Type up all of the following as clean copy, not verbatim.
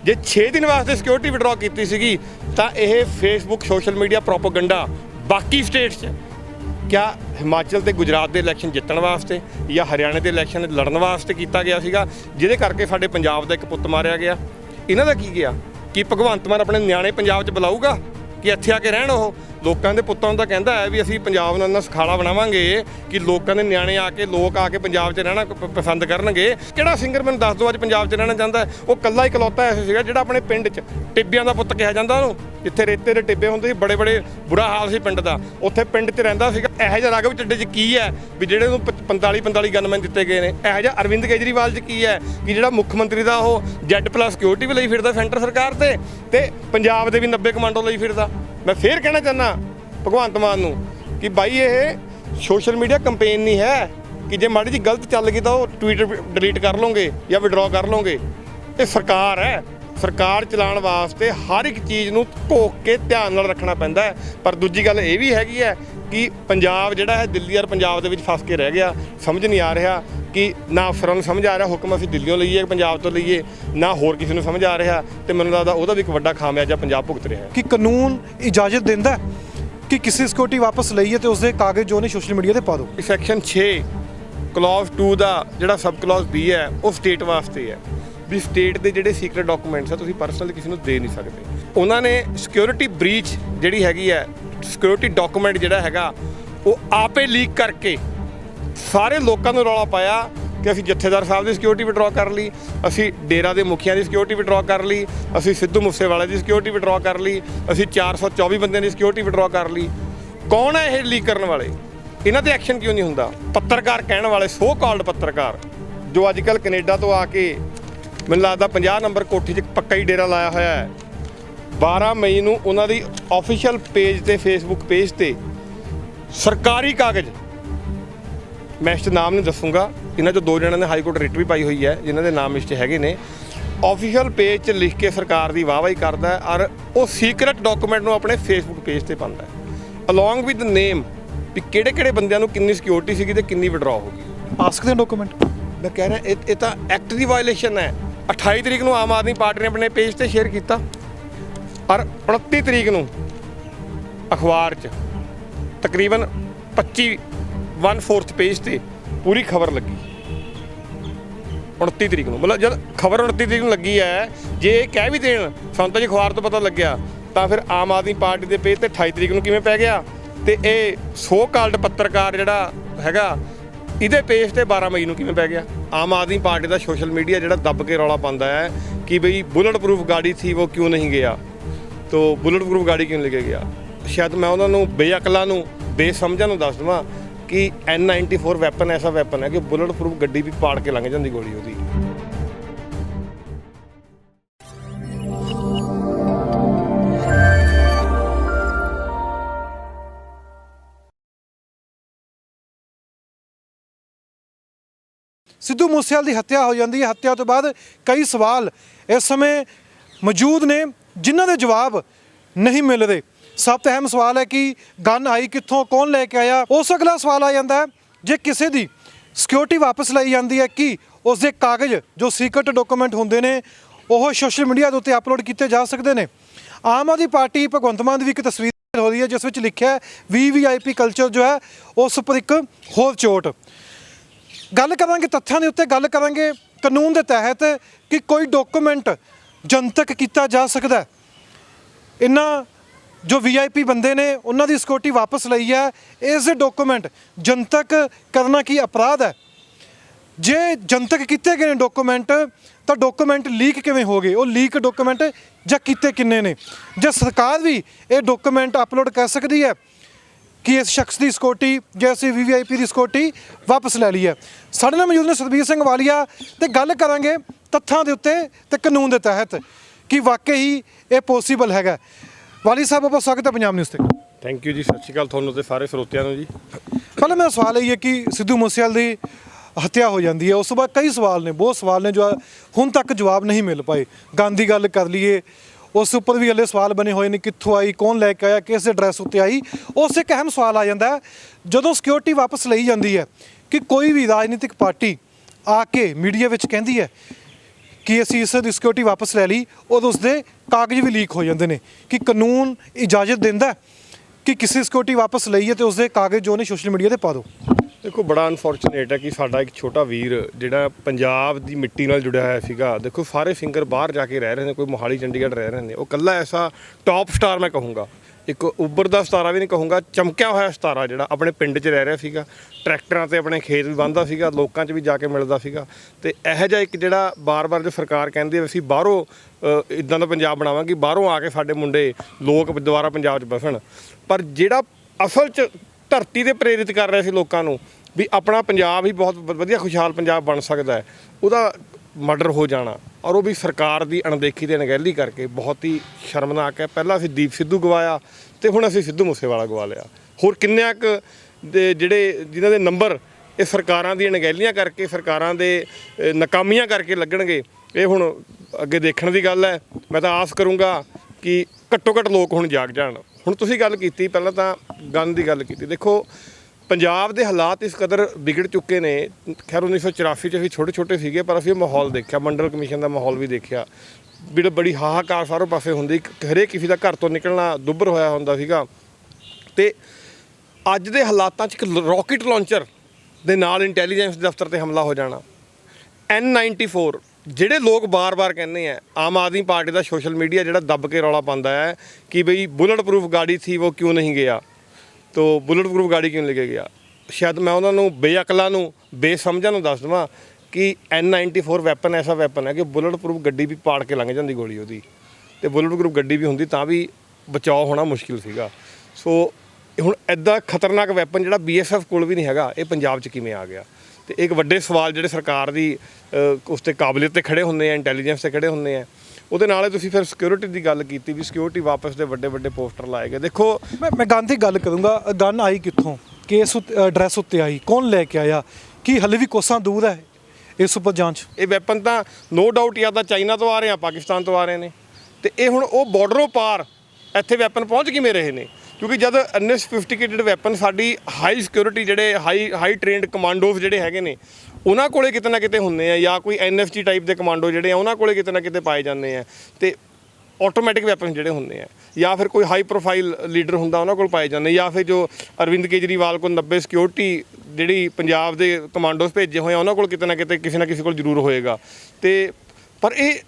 जे 6 दिन वास्ते security withdraw की सीगी तां यह फेसबुक सोशल मीडिया प्रोपोगंडा बाकी स्टेट्स 'च क्या हिमाचल ते गुजरात के इलैक्शन जितण वास्ते या हरियाणे के इलैक्शन लड़न वास्ते किया गया सीगा जिहदे करके साडे पंजाब दा एक पुੱਤ मारिया गया। इन्हां दा की गया कि भगवंत मान अपने नियाणे पंजाब 'च बुलाऊगा कि ਇੱਥੇ ਆ ਕੇ ਰਹਿਣ ਉਹ ਲੋਕਾਂ ਦੇ ਪੁੱਤਾਂ ਨੂੰ ਤਾਂ ਕਹਿੰਦਾ ਹੈ ਵੀ ਅਸੀਂ ਪੰਜਾਬ ਨੂੰ ਇੰਨਾ ਸਖਾਲਾ ਬਣਾਵਾਂਗੇ ਕਿ ਲੋਕਾਂ ਦੇ ਨਿਆਣੇ ਆ ਕੇ ਲੋਕ ਆ ਕੇ ਪੰਜਾਬ 'ਚ ਰਹਿਣਾ ਪਸੰਦ ਕਰਨਗੇ। ਕਿਹੜਾ ਸਿੰਗਰ ਮੈਨੂੰ ਦੱਸ ਦਿਓ ਅੱਜ ਪੰਜਾਬ 'ਚ ਰਹਿਣਾ ਚਾਹੁੰਦਾ? ਉਹ ਕੱਲਾ ਇਕਲੌਤਾ ਐਸਾ ਸੀਗਾ ਜਿਹੜਾ ਆਪਣੇ ਪਿੰਡ 'ਚ ਟਿੱਬਿਆਂ ਦਾ ਪੁੱਤ ਕਿਹਾ ਜਾਂਦਾ ਉਹਨੂੰ, ਜਿੱਥੇ ਰੇਤੇ ਦੇ ਟਿੱਬੇ ਹੁੰਦੇ ਸੀ, ਬੜੇ ਬੜੇ ਬੁਰਾ ਹਾਲ ਸੀ ਪਿੰਡ ਦਾ, ਉੱਥੇ ਪਿੰਡ 'ਚ ਰਹਿੰਦਾ ਸੀਗਾ। ਇਹੋ ਜਿਹਾ ਰਾਘਵ ਚੱਡੇ 'ਚ ਕੀ ਹੈ ਵੀ ਜਿਹੜੇ ਨੂੰ 45 ਗਨਮੈਨ ਦਿੱਤੇ ਗਏ ਨੇ? ਇਹੋ ਜਿਹਾ ਅਰਵਿੰਦ ਕੇਜਰੀਵਾਲ 'ਚ ਕੀ ਹੈ ਕਿ ਜਿਹੜਾ ਮੁੱਖ ਮੰਤਰੀ ਦਾ ਉਹ Z+ ਸਿਕਿਉਰਿਟੀ ਵੀ ਲਈ ਫਿਰਦਾ ਸੈਂਟਰ ਸਰਕਾਰ ਤੇ ਪੰਜਾਬ ਦੇ ਵੀ 90 ਕਮਾਂਡੋ ਲਈ ਫਿਰਦਾ। मैं फिर कहना चाहना भगवंत मान नूं कि भाई ये सोशल मीडिया कंपेन नहीं है कि जे माड़ी जी गलत चल गई तो ट्वीट डिलीट कर लोगे या विड्रॉ कर लोगे। ये सरकार है, सरकार चलाउण वास्ते हर एक चीज़ नूं घोक के ध्यान नाल रखना पैंदा है। पर दूजी गल ये भी हैगी है कि पंजाब जिहड़ा है दिल्ली और पंजाब दे विच फस के रह गया। समझ नहीं आ रहा कि ना अफसरां नूं समझ आ रहा हुक्म असीं दिल्लीओं लईए पंजाब तो लईए, ना होर किसी नूं समझ आ रहा। तो मैनूं लगदा उहदा भी एक वड्डा खामियाजा पंजाब भुगत रहा है कि कानून इजाजत दिंदा कि किसी सिक्योरिटी वापस लईए तो उसके कागज जो ने सोशल मीडिया ते पा दो। सैक्शन 6 क्लॉज 2 का जिहड़ा सब क्लॉज B है वो स्टेट वास्ते है भी स्टेट के जिहड़े सीक्रेट डॉकूमेंट्स है तुसीं परसनल किसी नूं दे नहीं सकते। उन्होंने सिक्योरिटी ब्रीच जिहड़ी हैगी है सिक्योरिटी डॉकूमेंट जिहड़ा हैगा वो आपे लीक करके सारे लोगों को रौला पाया कि असीं जत्थेदार साहब की सिक्योरिटी विड्रॉ कर ली, असीं डेरा के मुखिया की सिक्योरिटी विड्रॉ कर ली, असीं सिद्धू मूसेवाले की सिक्योरिटी विड्रॉ कर ली, असीं 424 बंदे की सिक्योरिटी विड्रॉ कर ली। कौन है ये लीक करने वाले? इन्हां ते एक्शन क्यों नहीं हुंदा? पत्रकार कहने वाले सो कॉल्ड पत्रकार जो अजकल कनेडा तो आके मैनूं लगदा 50 नंबर कोठी 'च पक्का ही डेरा लाया होया है। 12 मई नूं उन्हां दी ऑफिशियल पेज ते फेसबुक पेज ते सरकारी कागज़, मैं इस नाम नहीं दसूँगा, इन्हां चों 2 जणिਆਂ ने हाई कोर्ट रिट भी पाई हुई है जिन्हां दे नाम इस हैगे ने, ऑफिशियल पेज 'च लिख के सरकार की वाहवाही करता है और वो सीक्रेट डॉकूमेंट नूं अपने फेसबुक पेज ते पांदा है अलॉन्ग विद नेम भी किहड़े बंदियां नूं किन्नी सिक्योरिटी सीगी ते किन्नी विड्रॉ होगी। पा सकते हैं डॉकूमेंट? मैं कह रहा ये तो एक्ट की वायलेशन है। 28 तरीक नूं आम आदमी पार्टी ने अपने पेज ते शेयर किया और 29 तरीक नूं अखबार 'च तकरीबन 1/4 पेज ते पूरी खबर लगी 29 तरीक नूं। मतलब जब खबर 29 तरीक नूं लगी है जे कह भी देण सानूं तां जी अखबार तो पता लग गया तो फिर आम आदमी पार्टी के पेज ते 28 तरीक नूं किवें पै गया तो ये सो कॉल्ड पत्रकार जिहड़ा हैगा इहदे पेज ते 12 मई नूं किवें पै गया। आम आदमी पार्टी का सोशल मीडिया जिहड़ा दब के रौला पांदा है कि बई बुलेट प्रूफ गाड़ी थी वो क्यों नहीं गया, तो बुलेट प्रूफ गाड़ी क्यों लेके गया? शायद मैं उन्होंने बेअकलां नूं बेसमझां नूं दस देवां कि N94 वैपन ऐसा वैपन है कि बुलेट प्रूफ गड्डी भी पाड़ के लंघ जाती गोली ਉਹਦੀ। सिद्धू मूसेवाले की हत्या हो जाती है। हत्या तो बाद कई सवाल इस समय मौजूद ने जिन्हां दे जवाब नहीं मिल रहे। सब तो अहम सवाल है कि गन आई कित्थों, कौन लैके आया। उस अगला सवाल आ जाता है जे किसी की सिक्योरिटी वापस लाई जाती है कि उसके कागज़ जो सीक्रेट डॉकूमेंट होंदे ने वो सोशल मीडिया के उत्ते अपलोड किए जा सकते हैं। आम आदमी पार्टी भगवंत मान की भी एक तस्वीर हो रही है जिस लिखा है VVIP कल्चर जो है उस पर एक होर चोट। गल करांगे तथ्यां दे उत्ते, गल करांगे कानून के तहत कि कोई डॉकूमेंट जनतक किया जा सकता है। इन्हां जो VIP बंदे ने उन्होंने सिक्योरिटी वापस लई है, इस डॉकूमेंट जनतक करना की अपराध है? जे जनतक किए गए डॉकूमेंट तो डॉकूमेंट लीक किवें हो गए, वो लीक डॉकूमेंट जां किते किन्ने ने? जे सरकार भी ये डॉकूमेंट अपलोड कर सकती है कि इस शख्स की सिक्योरिटी जैसे VVIP की सिक्योरिटी वापस ले ली है। साडे नाल मौजूद ने सतबीर सिंह वालिया तो गल करांगे तथ्यां दे उत्ते ते कानून के तहत कि वाकई ही ये पॉसीबल हैगा। वाली साहब बहुत स्वागत है पंजाब न्यूज़ ते। थैंक यू जी, सत श्री अकाल तुहानूं ते सारे ਸਰੋਤਿਆਂ ਨੂੰ जी। पहले मेरा सवाल यही है कि सिद्धू मूसेवाले की हत्या हो जाती है, उस बाद कई सवाल ने, बहुत सवाल ने जो हुण तक जवाब नहीं मिल पाए। गन की गल कर लीए, उस उपर भी हले सवाल बने हुए हैं, कित्थों आई, कौन लैके आया, किस एड्रैस उत्ते आई। उस एक अहम सवाल आ जाता है जदों सिक्योरिटी वापस लई जाती है कि कोई भी राजनीतिक पार्टी आके मीडिया विच कहती है ਕਿ ਅਸੀਂ ਇਸ ਦੀ ਸਿਕਿਉਰਿਟੀ ਵਾਪਸ ਲੈ ਲਈ, ਉਦੋਂ ਉਸਦੇ ਕਾਗਜ਼ ਵੀ ਲੀਕ ਹੋ ਜਾਂਦੇ ਨੇ। ਕਿ ਕਾਨੂੰਨ ਇਜਾਜ਼ਤ ਦਿੰਦਾ ਹੈ ਕਿ ਕਿਸੇ ਸਿਕਿਉਰਿਟੀ ਵਾਪਸ ਲਈਏ ਤੇ ਉਸਦੇ ਕਾਗਜ਼ ਜੋ ਨੇ ਸੋਸ਼ਲ ਮੀਡੀਆ ਤੇ ਪਾ ਦਿਓ। ਦੇਖੋ ਬੜਾ ਅਨਫੋਰਚੂਨੇਟ ਹੈ ਕਿ ਸਾਡਾ ਇੱਕ ਛੋਟਾ ਵੀਰ ਜਿਹੜਾ ਪੰਜਾਬ ਦੀ ਮਿੱਟੀ ਨਾਲ ਜੁੜਿਆ ਹੋਇਆ ਸੀਗਾ, ਦੇਖੋ ਸਾਰੇ ਸਿੰਗਰ ਬਾਹਰ ਜਾ ਕੇ ਰਹਿ ਰਹੇ ਨੇ, ਕੋਈ ਮੋਹਾਲੀ ਚੰਡੀਗੜ੍ਹ ਰਹਿ ਰਹੇ ਨੇ, ਉਹ ਇਕੱਲਾ ਐਸਾ ਟੌਪ ਸਟਾਰ ਮੈਂ ਕਹੂੰਗਾ, ਇੱਕ ਉੱਭਰਦਾ ਸਿਤਾਰਾ ਵੀ ਨਹੀਂ ਕਹੂੰਗਾ, ਚਮਕਿਆ ਹੋਇਆ ਸਿਤਾਰਾ ਜਿਹੜਾ ਆਪਣੇ ਪਿੰਡ 'ਚ ਰਹਿ ਰਿਹਾ ਸੀਗਾ, ਟਰੈਕਟਰਾਂ ਤੇ ਆਪਣੇ ਖੇਤ ਵੀ ਵਾਹੁੰਦਾ ਸੀਗਾ, ਲੋਕਾਂ 'ਚ ਵੀ ਜਾ ਕੇ ਮਿਲਦਾ ਸੀਗਾ। ਤੇ ਇਹੋ ਜਿਹਾ ਇੱਕ ਜਿਹੜਾ ਬਾਰ-ਬਾਰ ਜੋ ਸਰਕਾਰ ਕਹਿੰਦੀ ਹੈ ਅਸੀਂ ਬਾਹਰੋਂ ਇੱਦਾਂ ਦਾ ਪੰਜਾਬ ਬਣਾਵਾਂਗੇ, ਬਾਹਰੋਂ ਆ ਕੇ ਸਾਡੇ ਮੁੰਡੇ ਲੋਕ ਦੁਬਾਰਾ ਪੰਜਾਬ 'ਚ ਬਸਣ, ਪਰ ਜਿਹੜਾ ਅਸਲ 'ਚ ਧਰਤੀ 'ਤੇ ਪ੍ਰੇਰਿਤ ਕਰ ਰਿਹਾ ਸੀ ਲੋਕਾਂ ਨੂੰ ਵੀ ਆਪਣਾ ਪੰਜਾਬ ਹੀ ਬਹੁਤ ਵਧੀਆ ਖੁਸ਼ਹਾਲ ਪੰਜਾਬ ਬਣ ਸਕਦਾ ਹੈ, ਉਹਦਾ ਮਰਡਰ ਹੋ ਜਾਣਾ, ਔਰ ਉਹ ਵੀ ਸਰਕਾਰ ਦੀ ਅਣਦੇਖੀ ਤੇ ਅਣਗਹਿਲੀ ਕਰਕੇ ਬਹੁਤ ਹੀ ਸ਼ਰਮਨਾਕ ਹੈ। ਪਹਿਲਾਂ ਅਸੀਂ ਦੀਪ ਸਿੱਧੂ ਗਵਾਇਆ ਤੇ ਹੁਣ ਅਸੀਂ ਸਿੱਧੂ ਮੂਸੇਵਾਲਾ ਗਵਾ ਲਿਆ। ਹੋਰ ਕਿੰਨਿਆਂ ਕੁ ਦੇ ਜਿਹੜੇ ਜਿਨ੍ਹਾਂ ਦੇ ਨੰਬਰ ਇਹ ਸਰਕਾਰਾਂ ਦੀਆਂ ਅਣਗਹਿਲੀਆਂ ਕਰਕੇ, ਸਰਕਾਰਾਂ ਦੇ ਨਾਕਾਮੀਆਂ ਕਰਕੇ ਲੱਗਣਗੇ, ਇਹ ਹੁਣ ਅੱਗੇ ਦੇਖਣ ਦੀ ਗੱਲ ਹੈ। ਮੈਂ ਤਾਂ ਆਸ ਕਰੂੰਗਾ ਕਿ ਘੱਟੋ ਘੱਟ ਲੋਕ ਹੁਣ ਜਾਗ ਜਾਣ। ਹੁਣ ਤੁਸੀਂ ਗੱਲ ਕੀਤੀ, ਪਹਿਲਾਂ ਤਾਂ ਗਨ ਦੀ ਗੱਲ ਕੀਤੀ, ਦੇਖੋ ਪੰਜਾਬ ਦੇ ਹਾਲਾਤ ਇਸ ਕਦਰ ਵਿਗੜ ਚੁੱਕੇ ਨੇ। ਖੈਰ 1984 'ਚ ਅਸੀਂ ਛੋਟੇ ਛੋਟੇ ਸੀਗੇ, ਪਰ ਅਸੀਂ ਮਾਹੌਲ ਦੇਖਿਆ, ਮੰਡਲ ਕਮਿਸ਼ਨ ਦਾ ਮਾਹੌਲ ਵੀ ਦੇਖਿਆ, ਬੜੀ ਹਾਹਾਕਾਰ ਸਾਰੇ ਪਾਸੇ ਹੁੰਦੀ, ਹਰੇਕ ਕਿਸੇ ਦਾ ਘਰ ਤੋਂ ਨਿਕਲਣਾ ਦੁੱਭਰ ਹੋਇਆ ਹੁੰਦਾ ਸੀਗਾ। ਤੇ ਅੱਜ ਦੇ ਹਾਲਾਤਾਂ 'ਚ ਇੱਕ ਰੌਕਟ ਲਾਂਚਰ ਦੇ ਨਾਲ ਇੰਟੈਲੀਜੈਂਸ ਦਫ਼ਤਰ 'ਤੇ ਹਮਲਾ ਹੋ ਜਾਣਾ, N94 ਜਿਹੜੇ ਲੋਕ ਬਾਰ-ਬਾਰ ਕਹਿੰਦੇ ਆ, ਆਮ ਆਦਮੀ ਪਾਰਟੀ ਦਾ ਸੋਸ਼ਲ ਮੀਡੀਆ ਜਿਹੜਾ ਦੱਬ ਕੇ ਰੌਲਾ ਪਾਉਂਦਾ ਹੈ ਕਿ ਬਈ ਬੁਲਟ ਪ੍ਰੂਫ ਗਾੜੀ ਥੀ ਉਹ ਕਿਉਂ ਨਹੀਂ ਗਿਆ, ਤੋ ਬੁਲਟ ਪ੍ਰੂਫ ਗਾੜੀ ਕਿਉਂ ਲੈ ਕੇ ਗਿਆ। ਸ਼ਾਇਦ ਮੈਂ ਉਹਨਾਂ ਨੂੰ ਬੇਅਕਲਾਂ ਨੂੰ ਬੇਸਮਝਾਂ ਨੂੰ ਦੱਸ ਦੇਵਾਂ ਕਿ N94 ਵੈਪਨ ਐਸਾ ਵੈਪਨ ਹੈ ਕਿ ਬੁਲਟ ਪ੍ਰੂਫ ਗੱਡੀ ਵੀ ਪਾੜ ਕੇ ਲੰਘ ਜਾਂਦੀ ਗੋਲੀ ਉਹਦੀ, ਤੇ ਬੁਲਟ ਪ੍ਰੂਫ ਗੱਡੀ ਵੀ ਹੁੰਦੀ ਤਾਂ ਵੀ ਬਚਾਓ ਹੋਣਾ ਮੁਸ਼ਕਿਲ ਸੀਗਾ। ਸੋ ਹੁਣ ਐਡਾ ਖਤਰਨਾਕ ਵੈਪਨ ਜਿਹੜਾ BSF ਕੋਲ ਵੀ ਨਹੀਂ ਹੈਗਾ, ਇਹ ਪੰਜਾਬ 'ਚ ਕਿਵੇਂ ਆ ਗਿਆ। ਤੇ ਇੱਕ ਵੱਡੇ ਸਵਾਲ ਜਿਹੜੇ ਸਰਕਾਰ ਦੀ ਉਸ 'ਤੇ ਕਾਬਲੀਅਤ 'ਤੇ ਖੜੇ ਹੁੰਦੇ ਆ, ਇੰਟੈਲੀਜੈਂਸ 'ਤੇ ਖੜੇ ਹੁੰਦੇ ਆ। ਉਹਦੇ ਨਾਲ ਤੁਸੀਂ ਫਿਰ ਸਿਕਿਉਰਿਟੀ ਦੀ ਗੱਲ ਕੀਤੀ ਵੀ ਸਿਕਿਉਰਿਟੀ ਵਾਪਸ ਦੇ ਵੱਡੇ ਵੱਡੇ ਪੋਸਟਰ ਲਾਏ ਗਏ। ਦੇਖੋ ਮੈਂ ਗਨ ਦੀ ਗੱਲ ਕਰੂੰਗਾ, ਗਨ ਆਈ ਕਿੱਥੋਂ, ਕਿਸ ਐਡਰੈਸ ਉੱਤੇ ਆਈ, ਕੌਣ ਲੈ ਕੇ ਆਇਆ, ਕੀ ਹਲੇ ਵੀ ਕੋਸਾਂ ਦੂਰ ਹੈ ਇਸ ਉੱਪਰ ਜਾਂਚ। ਇਹ ਵੈਪਨ ਤਾਂ ਨੋ ਡਾਊਟ ਜਾਂ ਤਾਂ ਚਾਈਨਾ ਤੋਂ ਆ ਰਹੇ ਆ, ਪਾਕਿਸਤਾਨ ਤੋਂ ਆ ਰਹੇ ਨੇ, ਤੇ ਇਹ ਹੁਣ ਉਹ ਬਾਰਡਰੋਂ ਪਾਰ ਇੱਥੇ ਵੈਪਨ ਪਹੁੰਚ ਕਿਵੇਂ ਰਹੇ ਨੇ, ਕਿਉਂਕਿ ਜਦ ਇੰਨੇ ਸਫਿਸਟੀਕੇਟਡ ਵੈਪਨ ਸਾਡੀ ਹਾਈ ਸਿਕਿਉਰਿਟੀ ਜਿਹੜੇ ਹਾਈ ਟ੍ਰੇਨਡ ਕਮਾਂਡੋਜ਼ ਜਿਹੜੇ ਹੈਗੇ ਨੇ ਉਹਨਾਂ ਕੋਲੇ ਕਿਤੇ ਨਾ ਕਿਤੇ ਹੁੰਦੇ ਆ, ਜਾਂ ਕੋਈ NFG ਟਾਈਪ ਦੇ ਕਮਾਂਡੋ ਜਿਹੜੇ ਆ ਉਹਨਾਂ ਕੋਲੇ ਕਿਤੇ ਨਾ ਕਿਤੇ ਪਾਏ ਜਾਂਦੇ ਆ, ਤੇ ਆਟੋਮੈਟਿਕ ਵੈਪਨ ਜਿਹੜੇ ਹੁੰਦੇ ਆ, ਜਾਂ ਫਿਰ ਕੋਈ ਹਾਈ ਪ੍ਰੋਫਾਈਲ ਲੀਡਰ ਹੁੰਦਾ ਉਹਨਾਂ ਕੋਲ ਪਾਏ ਜਾਂਦੇ, ਜਾਂ ਫਿਰ ਜੋ ਅਰਵਿੰਦ ਕੇਜਰੀਵਾਲ ਕੋਲ 90 ਸਿਕਿਉਰਿਟੀ ਜਿਹੜੀ ਪੰਜਾਬ ਦੇ ਕਮਾਂਡੋਜ਼ ਭੇਜੇ ਹੋਏ ਆ ਉਹਨਾਂ ਕੋਲ ਕਿਤੇ ਨਾ ਕਿਤੇ ਕਿਸੇ ਨਾ ਕਿਸੇ ਕੋਲ ਜ਼ਰੂਰ ਹੋਏਗਾ। ਤੇ ਪਰ ਇਹ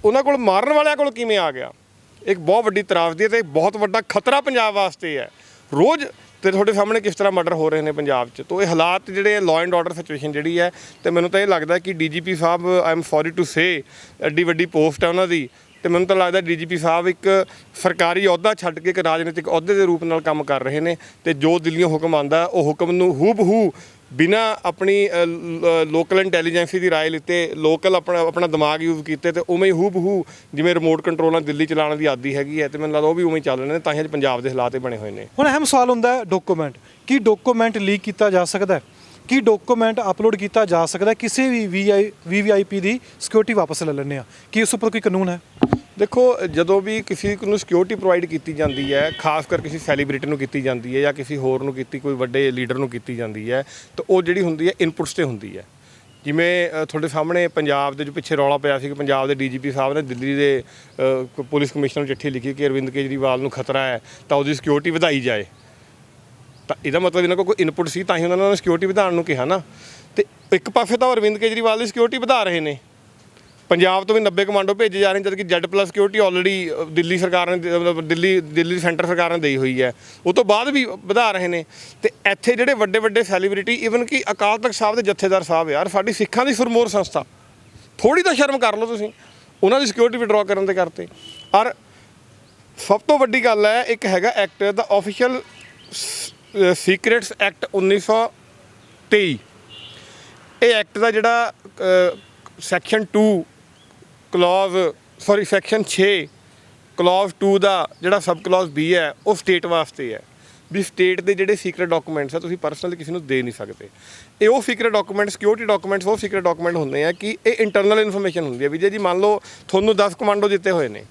ਉਹਨਾਂ ਕੋਲ ਮਾਰਨ ਵਾਲਿਆਂ ਕੋਲ ਕਿਵੇਂ ਆ ਗਿਆ, ਇੱਕ ਬਹੁਤ ਵੱਡੀ ਤਰਾਸਦੀ ਹੈ ਤੇ ਬਹੁਤ ਵੱਡਾ ਖਤਰਾ ਪੰਜਾਬ ਵਾਸਤੇ ਹੈ। ਰੋਜ਼ ਤੇ ਤੁਹਾਡੇ ਸਾਹਮਣੇ ਕਿਸ ਤਰ੍ਹਾਂ ਮਰਡਰ ਹੋ ਰਹੇ ਨੇ ਪੰਜਾਬ 'ਚ। ਤੋਂ ਇਹ ਹਾਲਾਤ ਜਿਹੜੇ ਲਾਅ ਐਂਡ ਆਰਡਰ ਸਿਚੁਏਸ਼ਨ ਜਿਹੜੀ ਹੈ, ਤੇ ਮੈਨੂੰ ਤਾਂ ਇਹ ਲੱਗਦਾ ਕਿ DGP ਸਾਹਿਬ, I am sorry to say, ਐਡੀ ਵੱਡੀ ਪੋਸਟ ਹੈ ਉਹਨਾਂ ਦੀ, ਤੇ ਮੈਨੂੰ ਤਾਂ ਲੱਗਦਾ DGP ਸਾਹਿਬ ਇੱਕ ਸਰਕਾਰੀ ਅਹੁਦਾ ਛੱਡ ਕੇ ਇੱਕ ਰਾਜਨੀਤਿਕ ਅਹੁਦੇ ਦੇ ਰੂਪ ਨਾਲ ਕੰਮ ਕਰ ਰਹੇ ਨੇ, ਤੇ ਜੋ ਦਿੱਲੀੋਂ ਹੁਕਮ ਆਉਂਦਾ ਉਹ ਹੁਕਮ ਨੂੰ ਹੂ ਬਿਨਾਂ ਆਪਣੀ ਲੋਕਲ ਇੰਟੈਲੀਜੈਂਸੀ ਦੀ ਰਾਏ ਲਿੱਤੇ, ਲੋਕਲ ਆਪਣਾ ਦਿਮਾਗ ਯੂਜ਼ ਕੀਤੇ, ਤੇ ਉਵੇਂ ਹੀ ਹੂ ਜਿਵੇਂ ਰਿਮੋਟ ਕੰਟਰੋਲ ਦਿੱਲੀ ਚਲਾਉਣ ਦੀ ਆਦੀ ਹੈਗੀ ਹੈ, ਤੇ ਮੈਨੂੰ ਲੱਗਦਾ ਉਹ ਵੀ ਉਵੇਂ ਚੱਲ ਰਹੇ ਨੇ, ਤਾਂ ਹੀ ਅੱਜ ਪੰਜਾਬ ਦੇ ਹਾਲਾਤ ਬਣੇ ਹੋਏ ਨੇ। ਹੁਣ ਅਹਿਮ ਸਵਾਲ ਹੁੰਦਾ ਹੈ ਡਾਕੂਮੈਂਟ, ਕੀ ਡਾਕੂਮੈਂਟ ਲੀਕ ਕੀਤਾ ਜਾ ਸਕਦਾ ਹੈ, ਕੀ ਡਾਕੂਮੈਂਟ ਅਪਲੋਡ ਕੀਤਾ ਜਾ ਸਕਦਾ, ਕਿਸੇ ਵੀ VVIP ਦੀ ਸਿਕਿਉਰਿਟੀ ਵਾਪਸ ਲੈ ਲੈਂਦੇ ਆ, ਕੀ ਉਸ ਉੱਪਰ ਕੋਈ ਕਾਨੂੰਨ ਹੈ। ਦੇਖੋ ਜਦੋਂ ਵੀ ਕਿਸੇ ਨੂੰ ਸਿਕਿਉਰਿਟੀ ਪ੍ਰੋਵਾਈਡ ਕੀਤੀ ਜਾਂਦੀ ਹੈ, ਖਾਸ ਕਰ ਕਿਸੇ ਸੈਲੀਬ੍ਰਿਟੀ ਨੂੰ ਕੀਤੀ ਜਾਂਦੀ ਹੈ ਜਾਂ ਕਿਸੇ ਹੋਰ ਨੂੰ ਕੀਤੀ, ਕੋਈ ਵੱਡੇ ਲੀਡਰ ਨੂੰ ਕੀਤੀ ਜਾਂਦੀ ਹੈ, ਤਾਂ ਉਹ ਜਿਹੜੀ ਹੁੰਦੀ ਹੈ ਇਨਪੁਟਸ 'ਤੇ ਹੁੰਦੀ ਹੈ। ਜਿਵੇਂ ਤੁਹਾਡੇ ਸਾਹਮਣੇ ਪੰਜਾਬ ਦੇ ਜੋ ਪਿੱਛੇ ਰੌਲਾ ਪਿਆ ਸੀ ਕਿ ਪੰਜਾਬ ਦੇ DGP ਸਾਹਿਬ ਨੇ ਦਿੱਲੀ ਦੇ ਪੁਲਿਸ ਕਮਿਸ਼ਨਰ ਨੂੰ ਚਿੱਠੀ ਲਿਖੀ ਕਿ ਅਰਵਿੰਦ ਕੇਜਰੀਵਾਲ ਨੂੰ ਖਤਰਾ ਹੈ ਤਾਂ ਉਹਦੀ ਸਿਕਿਉਰਿਟੀ ਵਧਾਈ ਜਾਏ, ਤਾਂ ਇਹਦਾ ਮਤਲਬ ਇਹਨਾਂ ਕੋਲ ਕੋਈ ਇਨਪੁਟ ਸੀ ਤਾਂ ਹੀ ਉਹਨਾਂ ਨੇ ਸਿਕਿਉਰਿਟੀ ਵਧਾਉਣ ਨੂੰ ਕਿਹਾ ਨਾ। ਤੇ ਇੱਕ ਪਾਸੇ ਤਾਂ ਅਰਵਿੰਦ ਕੇਜਰੀਵਾਲ ਦੀ ਸਿਕਿਉਰਿਟੀ ਵਧਾ ਰਹੇ ਨੇ, ਪੰਜਾਬ ਤੋਂ ਵੀ 90 ਕਮਾਂਡੋ ਭੇਜੇ ਜਾ ਰਹੇ ਨੇ, ਜਦਕਿ Z+ ਸਿਕਿਉਰਿਟੀ ਆਲਰੇਡੀ ਦਿੱਲੀ ਸਰਕਾਰ ਨੇ ਦਿੱਲੀ ਸੈਂਟਰ ਸਰਕਾਰ ਨੇ ਦੇਈ ਹੋਈ ਹੈ, ਉਹ ਤੋਂ ਬਾਅਦ ਵੀ ਵਧਾ ਰਹੇ ਨੇ। ਤੇ ਇੱਥੇ ਜਿਹੜੇ ਵੱਡੇ ਵੱਡੇ ਸੈਲੀਬ੍ਰਿਟੀ, ਈਵਨ ਕਿ ਅਕਾਲ ਤਖਤ ਸਾਹਿਬ ਦੇ ਜਥੇਦਾਰ ਸਾਹਿਬ, ਯਾਰ ਸਾਡੀ ਸਿੱਖਾਂ ਦੀ ਸੁਰਮੋਰ ਸੰਸਥਾ, ਥੋੜ੍ਹੀ ਤਾਂ ਸ਼ਰਮ ਕਰ ਲਓ ਤੁਸੀਂ, ਉਹਨਾਂ ਦੀ ਸਿਕਿਉਰਿਟੀ ਵਿਡਰਾਅ ਕਰਨ ਦੇ ਕਰਤੇ। ਔਰ ਸਭ ਤੋਂ ਵੱਡੀ ਗੱਲ ਹੈ, ਇੱਕ ਹੈਗਾ ਐਕਟ ਦਾ ਆਫੀਸ਼ੀਅਲ ਸੀਕ੍ਰੇਟਸ ਐਕਟ 1923, ਇਹ ਐਕਟ ਦਾ ਜਿਹੜਾ ਸੈਕਸ਼ਨ 2 ਸੈਕਸ਼ਨ 6 ਕਲੌਜ਼ 2 ਦਾ ਜਿਹੜਾ ਸਬ ਕਲੌਜ਼ B ਹੈ ਉਹ ਸਟੇਟ ਵਾਸਤੇ ਹੈ ਵੀ ਸਟੇਟ ਦੇ ਜਿਹੜੇ ਸੀਕ੍ਰੇਟ ਡਾਕੂਮੈਂਟਸ ਆ ਤੁਸੀਂ ਪਰਸਨਲੀ ਕਿਸੇ ਨੂੰ ਦੇ ਨਹੀਂ ਸਕਦੇ। ਇਹ ਉਹ ਸੀਕ੍ਰੇਟ ਡਾਕੂਮੈਂਟ, ਸਿਕਿਉਰਿਟੀ ਡਾਕੂਮੈਂਟਸ ਉਹ ਸੀਕ੍ਰੇਟ ਡਾਕੂਮੈਂਟ ਹੁੰਦੇ ਆ ਕਿ ਇਹ ਇੰਟਰਨਲ ਇਨਫੋਰਮੇਸ਼ਨ ਹੁੰਦੀ ਹੈ ਵੀ ਜੇ ਜੀ ਮੰਨ ਲਓ ਤੁਹਾਨੂੰ 10 ਕਮਾਂਡੋ ਦਿੱਤੇ ਹੋਏ ਨੇ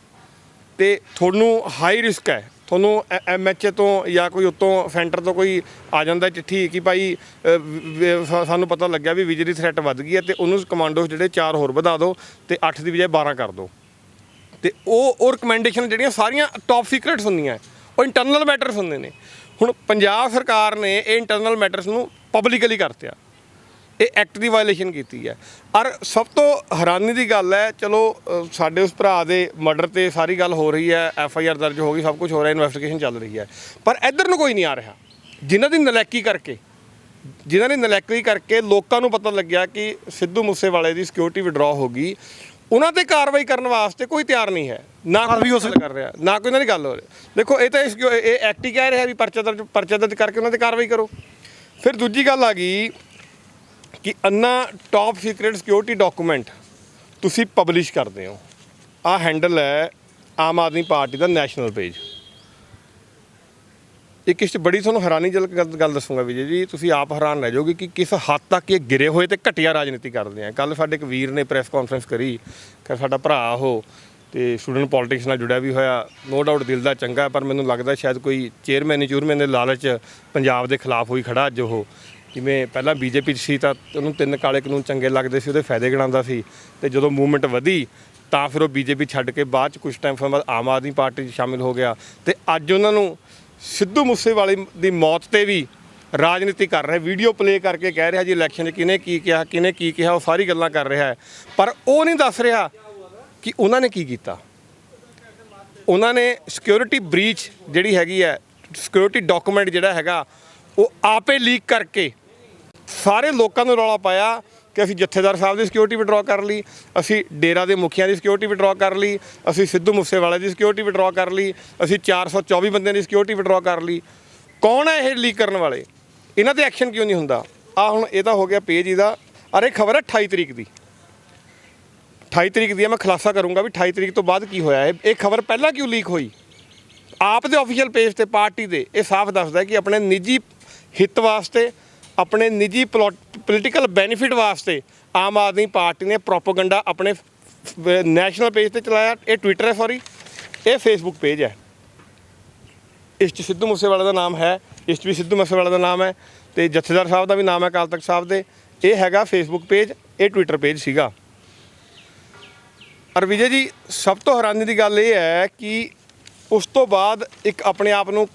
ਤੇ ਤੁਹਾਨੂੰ ਹਾਈ ਰਿਸਕ ਹੈ, ਤੁਹਾਨੂੰ MHA ਤੋਂ ਜਾਂ ਕੋਈ ਉੱਤੋਂ ਸੈਂਟਰ ਤੋਂ ਕੋਈ ਆ ਜਾਂਦਾ ਚਿੱਠੀ ਕਿ ਭਾਈ ਸਾਨੂੰ ਪਤਾ ਲੱਗਿਆ ਵੀ ਵਿਜਲੀ ਥ੍ਰੈਟ ਵੱਧ ਗਈ ਹੈ ਤੇ ਉਹਨੂੰ ਕਮਾਂਡੋਸ ਜਿਹੜੇ 4 ਹੋਰ ਵਧਾ ਦਿਓ ਤੇ 8 ਦੀ ਬਜਾਏ 12 ਕਰ ਦਿਓ। ਤੇ ਉਹ ਰਿਕਮੈਂਡੇਸ਼ਨ ਜਿਹੜੀਆਂ ਸਾਰੀਆਂ ਟੌਪ ਸੀਕ੍ਰੇਟਸ ਹੁੰਦੀਆਂ, ਉਹ ਇੰਟਰਨਲ ਮੈਟਰਸ ਹੁੰਦੇ ਨੇ। ਹੁਣ ਪੰਜਾਬ ਸਰਕਾਰ ਨੇ ਇਹ ਇੰਟਰਨਲ ਮੈਟਰਸ ਨੂੰ ਪਬਲਿਕਲੀ ਕਰਤਿਆ, ਇਹ ਐਕਟ ਦੀ ਵਾਇਲੇਸ਼ਨ ਕੀਤੀ ਹੈ। ਔਰ ਸਭ ਤੋਂ ਹੈਰਾਨੀ ਦੀ ਗੱਲ ਹੈ, ਚਲੋ ਸਾਡੇ ਉਸ ਭਰਾ ਦੇ ਮਰਡਰ ਤੇ ਸਾਰੀ ਗੱਲ ਹੋ ਰਹੀ ਹੈ, FIR ਦਰਜ ਹੋ ਗਈ, ਸਭ ਕੁਝ ਹੋ ਰਿਹਾ, ਇਨਵੈਸਟੀਗੇਸ਼ਨ ਚੱਲ ਰਹੀ ਹੈ, ਪਰ ਇੱਧਰ ਨੂੰ ਕੋਈ ਨਹੀਂ ਆ ਰਿਹਾ। ਜਿਨ੍ਹਾਂ ਦੀ ਨਲਾਇਕੀ ਕਰਕੇ ਲੋਕਾਂ ਨੂੰ ਪਤਾ ਲੱਗਿਆ ਕਿ ਸਿੱਧੂ ਮੂਸੇਵਾਲੇ ਦੀ ਸਿਕਿਉਰਿਟੀ ਵਿਡਰਾਅ ਹੋ ਗਈ, ਉਹਨਾਂ ਤੇ ਕਾਰਵਾਈ ਕਰਨ ਵਾਸਤੇ ਕੋਈ ਤਿਆਰ ਨਹੀਂ ਹੈ, ਨਾ ਕੋਈ ਗੱਲ ਕਰ ਰਿਹਾ, ਨਾ ਕੋਈ ਉਹਨਾਂ ਦੀ ਗੱਲ ਹੋ ਰਹੀ। ਦੇਖੋ ਇਹ ਤਾਂ ਇਹ ਐਕਟ ਹੀ ਕਹਿ ਰਿਹਾ ਵੀ ਪਰਚਾ ਦਰਜ ਕਰਕੇ ਉਹਨਾਂ ਤੇ ਕਾਰਵਾਈ ਕਰੋ। ਫਿਰ ਦੂਜੀ ਗੱਲ ਆ ਗਈ ਕਿ ਅੰਨਾ ਟੌਪ ਸੀਕ੍ਰੇਟ ਸਿਕਿਉਰਿਟੀ ਡਾਕੂਮੈਂਟ ਤੁਸੀਂ ਪਬਲਿਸ਼ ਕਰਦੇ ਹੋ। ਆਹ ਹੈਂਡਲ ਹੈ ਆਮ ਆਦਮੀ ਪਾਰਟੀ ਦਾ ਨੈਸ਼ਨਲ ਪੇਜ। ਇੱਕ ਇਸ 'ਚ ਬੜੀ ਤੁਹਾਨੂੰ ਹੈਰਾਨੀਜਨਕ ਗੱਲ ਦੱਸੂਗਾ ਵਿਜੇ ਜੀ, ਤੁਸੀਂ ਆਪ ਹੈਰਾਨ ਰਹਿ ਜਾਓਗੇ ਕਿ ਕਿਸ ਹੱਦ ਤੱਕ ਇਹ ਗਿਰੇ ਹੋਏ ਤੇ ਘਟੀਆ ਰਾਜਨੀਤੀ ਕਰਦੇ ਆ। ਕੱਲ੍ਹ ਸਾਡੇ ਇੱਕ ਵੀਰ ਨੇ ਪ੍ਰੈਸ ਕਾਨਫਰੰਸ ਕਰੀ ਕਿ ਸਾਡਾ ਭਰਾ ਉਹ ਤੇ ਸਟੂਡੈਂਟ ਪੋਲੀਟਿਕਸ ਨਾਲ ਜੁੜਿਆ ਵੀ ਹੋਇਆ, ਨੋ ਡਾਊਟ ਦਿਲ ਦਾ ਚੰਗਾ, ਪਰ ਮੈਨੂੰ ਲੱਗਦਾ ਸ਼ਾਇਦ ਕੋਈ ਚੇਅਰਮੈਨ ਦੇ ਲਾਲਚ ਪੰਜਾਬ ਦੇ ਖਿਲਾਫ ਹੋਈ ਖੜਾ ਅੱਜ। ਉਹ ਜਿਵੇਂ ਪਹਿਲਾਂ BJP 'ਚ ਸੀ ਤਾਂ ਉਹਨੂੰ 3 ਕਾਲੇ ਕਾਨੂੰਨ ਚੰਗੇ ਲੱਗਦੇ ਸੀ, ਉਹਦੇ ਫਾਇਦੇ ਗਿਣਾਉਂਦਾ ਸੀ, ਤੇ ਜਦੋਂ ਮੂਵਮੈਂਟ ਵਧੀ ਤਾਂ ਫਿਰ ਉਹ BJP ਛੱਡ ਕੇ ਬਾਅਦ 'ਚ ਕੁਝ ਟਾਈਮ ਬਾਅਦ ਆਮ ਆਦਮੀ ਪਾਰਟੀ 'ਚ ਸ਼ਾਮਿਲ ਹੋ ਗਿਆ। ਤੇ ਅੱਜ ਉਹਨਾਂ ਨੂੰ ਸਿੱਧੂ ਮੂਸੇਵਾਲੇ ਦੀ ਮੌਤ ਤੇ ਵੀ ਰਾਜਨੀਤੀ ਕਰ ਰਿਹਾ, ਵੀਡੀਓ ਪਲੇ ਕਰਕੇ ਕਹਿ ਰਿਹਾ ਜੀ ਇਲੈਕਸ਼ਨ 'ਚ ਕਿਹਨੇ ਕੀ ਕਿਹਾ, ਉਹ ਸਾਰੀ ਗੱਲਾਂ ਕਰ ਰਿਹਾ ਹੈ, ਪਰ ਉਹ ਨਹੀਂ ਦੱਸ ਰਿਹਾ ਕਿ ਉਹਨਾਂ ਨੇ ਕੀ ਕੀਤਾ। ਉਹਨਾਂ ਨੇ ਸਿਕਿਉਰਿਟੀ ਬ੍ਰੀਚ ਜਿਹੜੀ ਹੈਗੀ ਹੈ, ਸਿਕਿਉਰਿਟੀ ਡਾਕੂਮੈਂਟ ਜਿਹੜਾ ਹੈਗਾ ਉਹ ਆਪੇ ਲੀਕ ਕਰਕੇ ਸਾਰੇ ਲੋਕਾਂ ਨੂੰ ਰੌਲਾ ਪਾਇਆ ਕਿ ਅਸੀਂ ਜਥੇਦਾਰ ਸਾਹਿਬ ਦੀ ਸਿਕਿਉਰਿਟੀ ਵਿਡਰਾਅ ਕਰ ਲਈ, ਅਸੀਂ ਡੇਰਾ ਦੇ ਮੁਖੀਆਂ ਦੀ ਸਿਕਿਉਰਿਟੀ ਵਿਡਰਾਅ ਕਰ ਲਈ, ਅਸੀਂ ਸਿੱਧੂ ਮੂਸੇਵਾਲੇ ਦੀ ਸਿਕਿਉਰਿਟੀ ਵਿਡਰਾਅ ਕਰ ਲਈ, ਅਸੀਂ 424 ਬੰਦਿਆਂ ਦੀ ਸਿਕਿਉਰਿਟੀ ਵਿਡਰਾਅ ਕਰ ਲਈ। ਕੌਣ ਹੈ ਇਹ ਲੀਕ ਕਰਨ ਵਾਲੇ? ਇਹਨਾਂ 'ਤੇ ਐਕਸ਼ਨ ਕਿਉਂ ਨਹੀਂ ਹੁੰਦਾ? ਹੁਣ ਇਹ ਤਾਂ ਹੋ ਗਿਆ ਪੇਜ ਇਹਦਾ। ਅਰੇ ਖਬਰ ਹੈ 28 ਤਰੀਕ ਦੀ, 28 ਤਰੀਕ ਦੀ ਹੈ। ਮੈਂ ਖੁਲਾਸਾ ਕਰੂੰਗਾ ਵੀ 28 ਤਰੀਕ ਤੋਂ ਬਾਅਦ ਕੀ ਹੋਇਆ। ਇਹ ਖਬਰ ਪਹਿਲਾਂ ਕਿਉਂ ਲੀਕ ਹੋਈ? ਆਪ ਦੇ ਆਫੀਸ਼ੀਅਲ ਪੇਜ ਤੇ ਪਾਰਟੀ ਦੇ ਇਹ ਸਾਫ਼ ਦੱਸਦਾ ਕਿ ਆਪਣੇ ਨਿੱਜੀ ਹਿੱਤ ਵਾਸਤੇ, ਆਪਣੇ ਨਿੱਜੀ ਪੋਲੀਟੀਕਲ ਬੈਨੀਫਿਟ ਵਾਸਤੇ ਆਮ ਆਦਮੀ ਪਾਰਟੀ ਨੇ ਪ੍ਰੋਪੇਗੈਂਡਾ ਆਪਣੇ ਨੈਸ਼ਨਲ ਪੇਜ ਤੇ ਚਲਾਇਆ। ਇਹ ਟਵਿੱਟਰ ਹੈ, ਸੌਰੀ ਇਹ ਫੇਸਬੁੱਕ ਪੇਜ ਹੈ। ਇਸ 'ਚ ਸਿੱਧੂ ਮੂਸੇਵਾਲੇ ਦਾ ਨਾਮ ਹੈ, ਇਸ 'ਚ ਵੀ ਸਿੱਧੂ ਮੂਸੇਵਾਲੇ ਦਾ ਨਾਮ ਹੈ, ਤੇ ਜਥੇਦਾਰ ਸਾਹਿਬ ਦਾ ਵੀ ਨਾਮ ਹੈ, ਅਕਾਲ ਤਖਤ ਸਾਹਿਬ ਦੇ। ਇਹ ਹੈਗਾ ਫੇਸਬੁੱਕ ਪੇਜ, ਇਹ ਟਵਿੱਟਰ ਪੇਜ ਸੀਗਾ। ਔਰ ਵਿਜੇ ਜੀ ਸਭ ਤੋਂ ਹੈਰਾਨੀ ਦੀ ਗੱਲ ਇਹ ਹੈ ਕਿ ਉਸ ਤੋਂ ਬਾਅਦ ਇੱਕ ਆਪਣੇ ਆਪ ਨੂੰ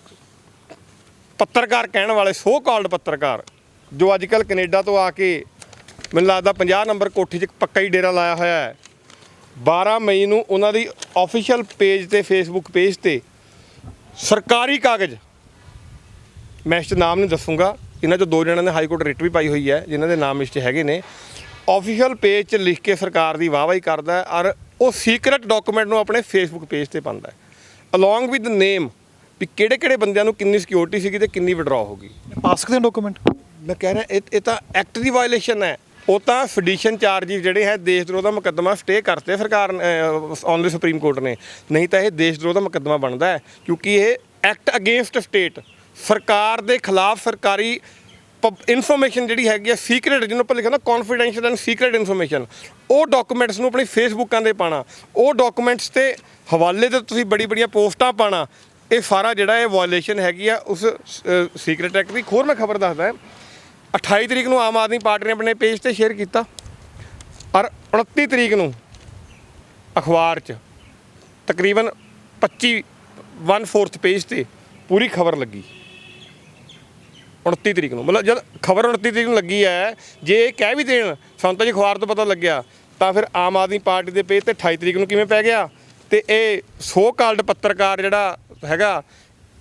ਪੱਤਰਕਾਰ ਕਹਿਣ ਵਾਲੇ, ਸੋ ਕਾਲਡ ਪੱਤਰਕਾਰ, ਜੋ ਅੱਜ ਕੱਲ੍ਹ ਕੈਨੇਡਾ ਤੋਂ ਆ ਕੇ ਮੈਨੂੰ ਲੱਗਦਾ 50 ਨੰਬਰ ਕੋਠੀ 'ਚ ਇੱਕ ਪੱਕਾ ਹੀ ਡੇਰਾ ਲਾਇਆ ਹੋਇਆ ਹੈ, 12 ਮਈ ਨੂੰ ਉਹਨਾਂ ਦੀ ਆਫੀਸ਼ੀਅਲ ਪੇਜ ਤੇ, ਫੇਸਬੁੱਕ ਪੇਜ ਤੇ ਸਰਕਾਰੀ ਕਾਗਜ਼, ਮੈਂ ਇਸ 'ਚ ਨਾਮ ਨਹੀਂ ਦੱਸੂਗਾ, ਇਹਨਾਂ 'ਚੋਂ 2 ਜਣਿਆਂ ਨੇ ਹਾਈ ਕੋਰਟ ਰਿਟ ਵੀ ਪਾਈ ਹੋਈ ਹੈ ਜਿਨ੍ਹਾਂ ਦੇ ਨਾਮ ਇਸ 'ਚ ਹੈਗੇ ਨੇ, ਆਫੀਸ਼ੀਅਲ ਪੇਜ 'ਚ ਲਿਖ ਕੇ ਸਰਕਾਰ ਦੀ ਵਾਹਵਾਹੀ ਕਰਦਾ ਔਰ ਉਹ ਸੀਕ੍ਰੇਟ ਡਾਕੂਮੈਂਟ ਨੂੰ ਆਪਣੇ ਫੇਸਬੁੱਕ ਪੇਜ ਤੇ ਪਾਉਂਦਾ ਹੈ, ਅਲੋਂਗ ਵਿਦ ਨੇਮ ਵੀ ਕਿਹੜੇ ਬੰਦਿਆਂ ਨੂੰ ਕਿੰਨੀ ਸਿਕਿਉਰਿਟੀ ਸੀਗੀ ਤੇ ਕਿੰਨੀ ਵਿਡਰਾਅ ਹੋ ਗਈ। ਪਾਸ ਕਰਦੇ ਡਾਕੂਮੈਂਟ। ਮੈਂ ਕਹਿ ਰਿਹਾ ਇਹ ਤਾਂ ਐਕਟ ਦੀ ਵਾਇਲੇਸ਼ਨ ਹੈ। ਉਹ ਤਾਂ ਸੈਡੀਸ਼ਨ ਚਾਰਜਿਸ ਜਿਹੜੇ ਹੈ, ਦੇਸ਼ ਦਰੋਹ ਦਾ ਮੁਕੱਦਮਾ ਸਟੇ ਕਰਤੇ ਸਰਕਾਰ ਔਨਲੀ ਸੁਪਰੀਮ ਕੋਰਟ ਨੇ, ਨਹੀਂ ਤਾਂ ਇਹ ਦੇਸ਼ ਦਰੋਹ ਦਾ ਮੁਕੱਦਮਾ ਬਣਦਾ ਹੈ, ਕਿਉਂਕਿ ਇਹ ਐਕਟ ਅਗੇਂਸਟ ਸਟੇਟ, ਸਰਕਾਰ ਦੇ ਖਿਲਾਫ ਸਰਕਾਰੀ ਇਨਫੋਰਮੇਸ਼ਨ ਜਿਹੜੀ ਹੈਗੀ ਹੈ ਸੀਕ੍ਰੇਟ, ਜਿਹਨੂੰ ਆਪਾਂ ਲਿਖਿਆ ਨਾ ਕੌਨਫੀਡੈਂਸ਼ੀਅਲ ਐਂਡ ਸੀਕ੍ਰੇਟ ਇਨਫੋਰਮੇਸ਼ਨ, ਉਹ ਡਾਕੂਮੈਂਟਸ ਨੂੰ ਆਪਣੀ ਫੇਸਬੁੱਕਾਂ 'ਤੇ ਪਾਉਣਾ, ਉਹ ਡਾਕੂਮੈਂਟਸ 'ਤੇ ਹਵਾਲੇ 'ਤੇ ਤੁਸੀਂ ਬੜੀਆਂ ਪੋਸਟਾਂ ਪਾਉਣਾ, ਇਹ ਸਾਰਾ ਜਿਹੜਾ ਇਹ ਵਾਇਲੇਸ਼ਨ ਹੈਗੀ ਆ ਉਸ ਸੀਕ੍ਰੇਟ ਐਕਟ ਦੀ। ਹੋਰ ਮੈਂ ਖਬਰ ਦੱਸਦਾ, 28 ਤਰੀਕ ਨੂੰ ਆਮ ਆਦਮੀ ਪਾਰਟੀ ਨੇ ਆਪਣੇ ਪੇਜ ਤੇ ਸ਼ੇਅਰ ਕੀਤਾ ਔਰ 29 ਤਰੀਕ ਨੂੰ ਅਖਬਾਰ 'ਚ ਤਕਰੀਬਨ 1/4 ਪੇਜ ਤੇ ਪੂਰੀ ਖਬਰ ਲੱਗੀ। 29 ਤਰੀਕ ਨੂੰ, ਮਤਲਬ ਜਦ ਖਬਰ 29 ਤਰੀਕ ਨੂੰ ਲੱਗੀ ਹੈ, ਜੇ ਇਹ ਕਹਿ ਵੀ ਦੇਣ ਸਾਨੂੰ ਤਾਂ ਜੀ ਅਖਬਾਰ ਤੋਂ ਪਤਾ ਲੱਗਿਆ, ਤਾਂ ਫਿਰ ਆਮ ਆਦਮੀ ਪਾਰਟੀ ਦੇ ਪੇਜ ਤੇ 28 ਤਰੀਕ ਨੂੰ ਕਿਵੇਂ ਪੈ ਗਿਆ, ਤੇ ਇਹ ਸੋ ਕਾਲਡ ਪੱਤਰਕਾਰ ਜਿਹੜਾ ਹੈਗਾ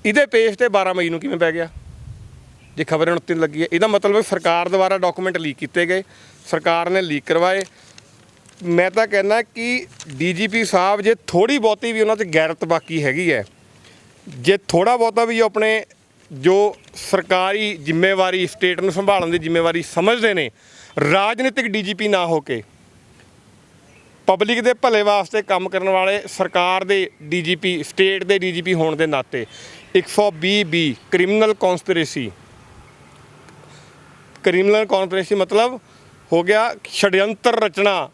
ਇਹਦੇ ਪੇਜ ਤੇ 12 ਮਈ ਨੂੰ ਕਿਵੇਂ ਪੈ ਗਿਆ, ਜੇ ਖਬਰ 29 ਲੱਗੀ ਹੈ। ਇਹਦਾ ਮਤਲਬ ਸਰਕਾਰ ਦੁਆਰਾ ਡਾਕੂਮੈਂਟ ਲੀਕ ਕੀਤੇ ਗਏ, ਸਰਕਾਰ ਨੇ ਲੀਕ ਕਰਵਾਏ। ਮੈਂ ਤਾਂ ਕਹਿੰਦਾ ਕਿ DGP ਸਾਹਿਬ ਜੇ ਥੋੜ੍ਹੀ ਬਹੁਤੀ ਵੀ ਉਹਨਾਂ 'ਚ ਗੈਰਤ ਬਾਕੀ ਹੈਗੀ ਹੈ, ਜੇ ਥੋੜ੍ਹਾ ਬਹੁਤਾ ਵੀ ਆਪਣੇ ਜੋ ਸਰਕਾਰੀ ਜ਼ਿੰਮੇਵਾਰੀ, ਸਟੇਟ ਨੂੰ ਸੰਭਾਲਣ ਦੀ ਜ਼ਿੰਮੇਵਾਰੀ ਸਮਝਦੇ ਨੇ, ਰਾਜਨੀਤਿਕ DGP ਨਾ ਹੋ ਕੇ ਪਬਲਿਕ ਦੇ ਭਲੇ ਵਾਸਤੇ ਕੰਮ ਕਰਨ ਵਾਲੇ ਸਰਕਾਰ ਦੇ DGP, ਸਟੇਟ ਦੇ DGP ਹੋਣ ਦੇ ਨਾਤੇ 120B ਕ੍ਰਿਮੀਨਲ ਕੌਨਸਪੀਰੇਸੀ ਮਤਲਬ ਹੋ ਗਿਆ ਛੜਯੰਤਰ ਰਚਨਾ,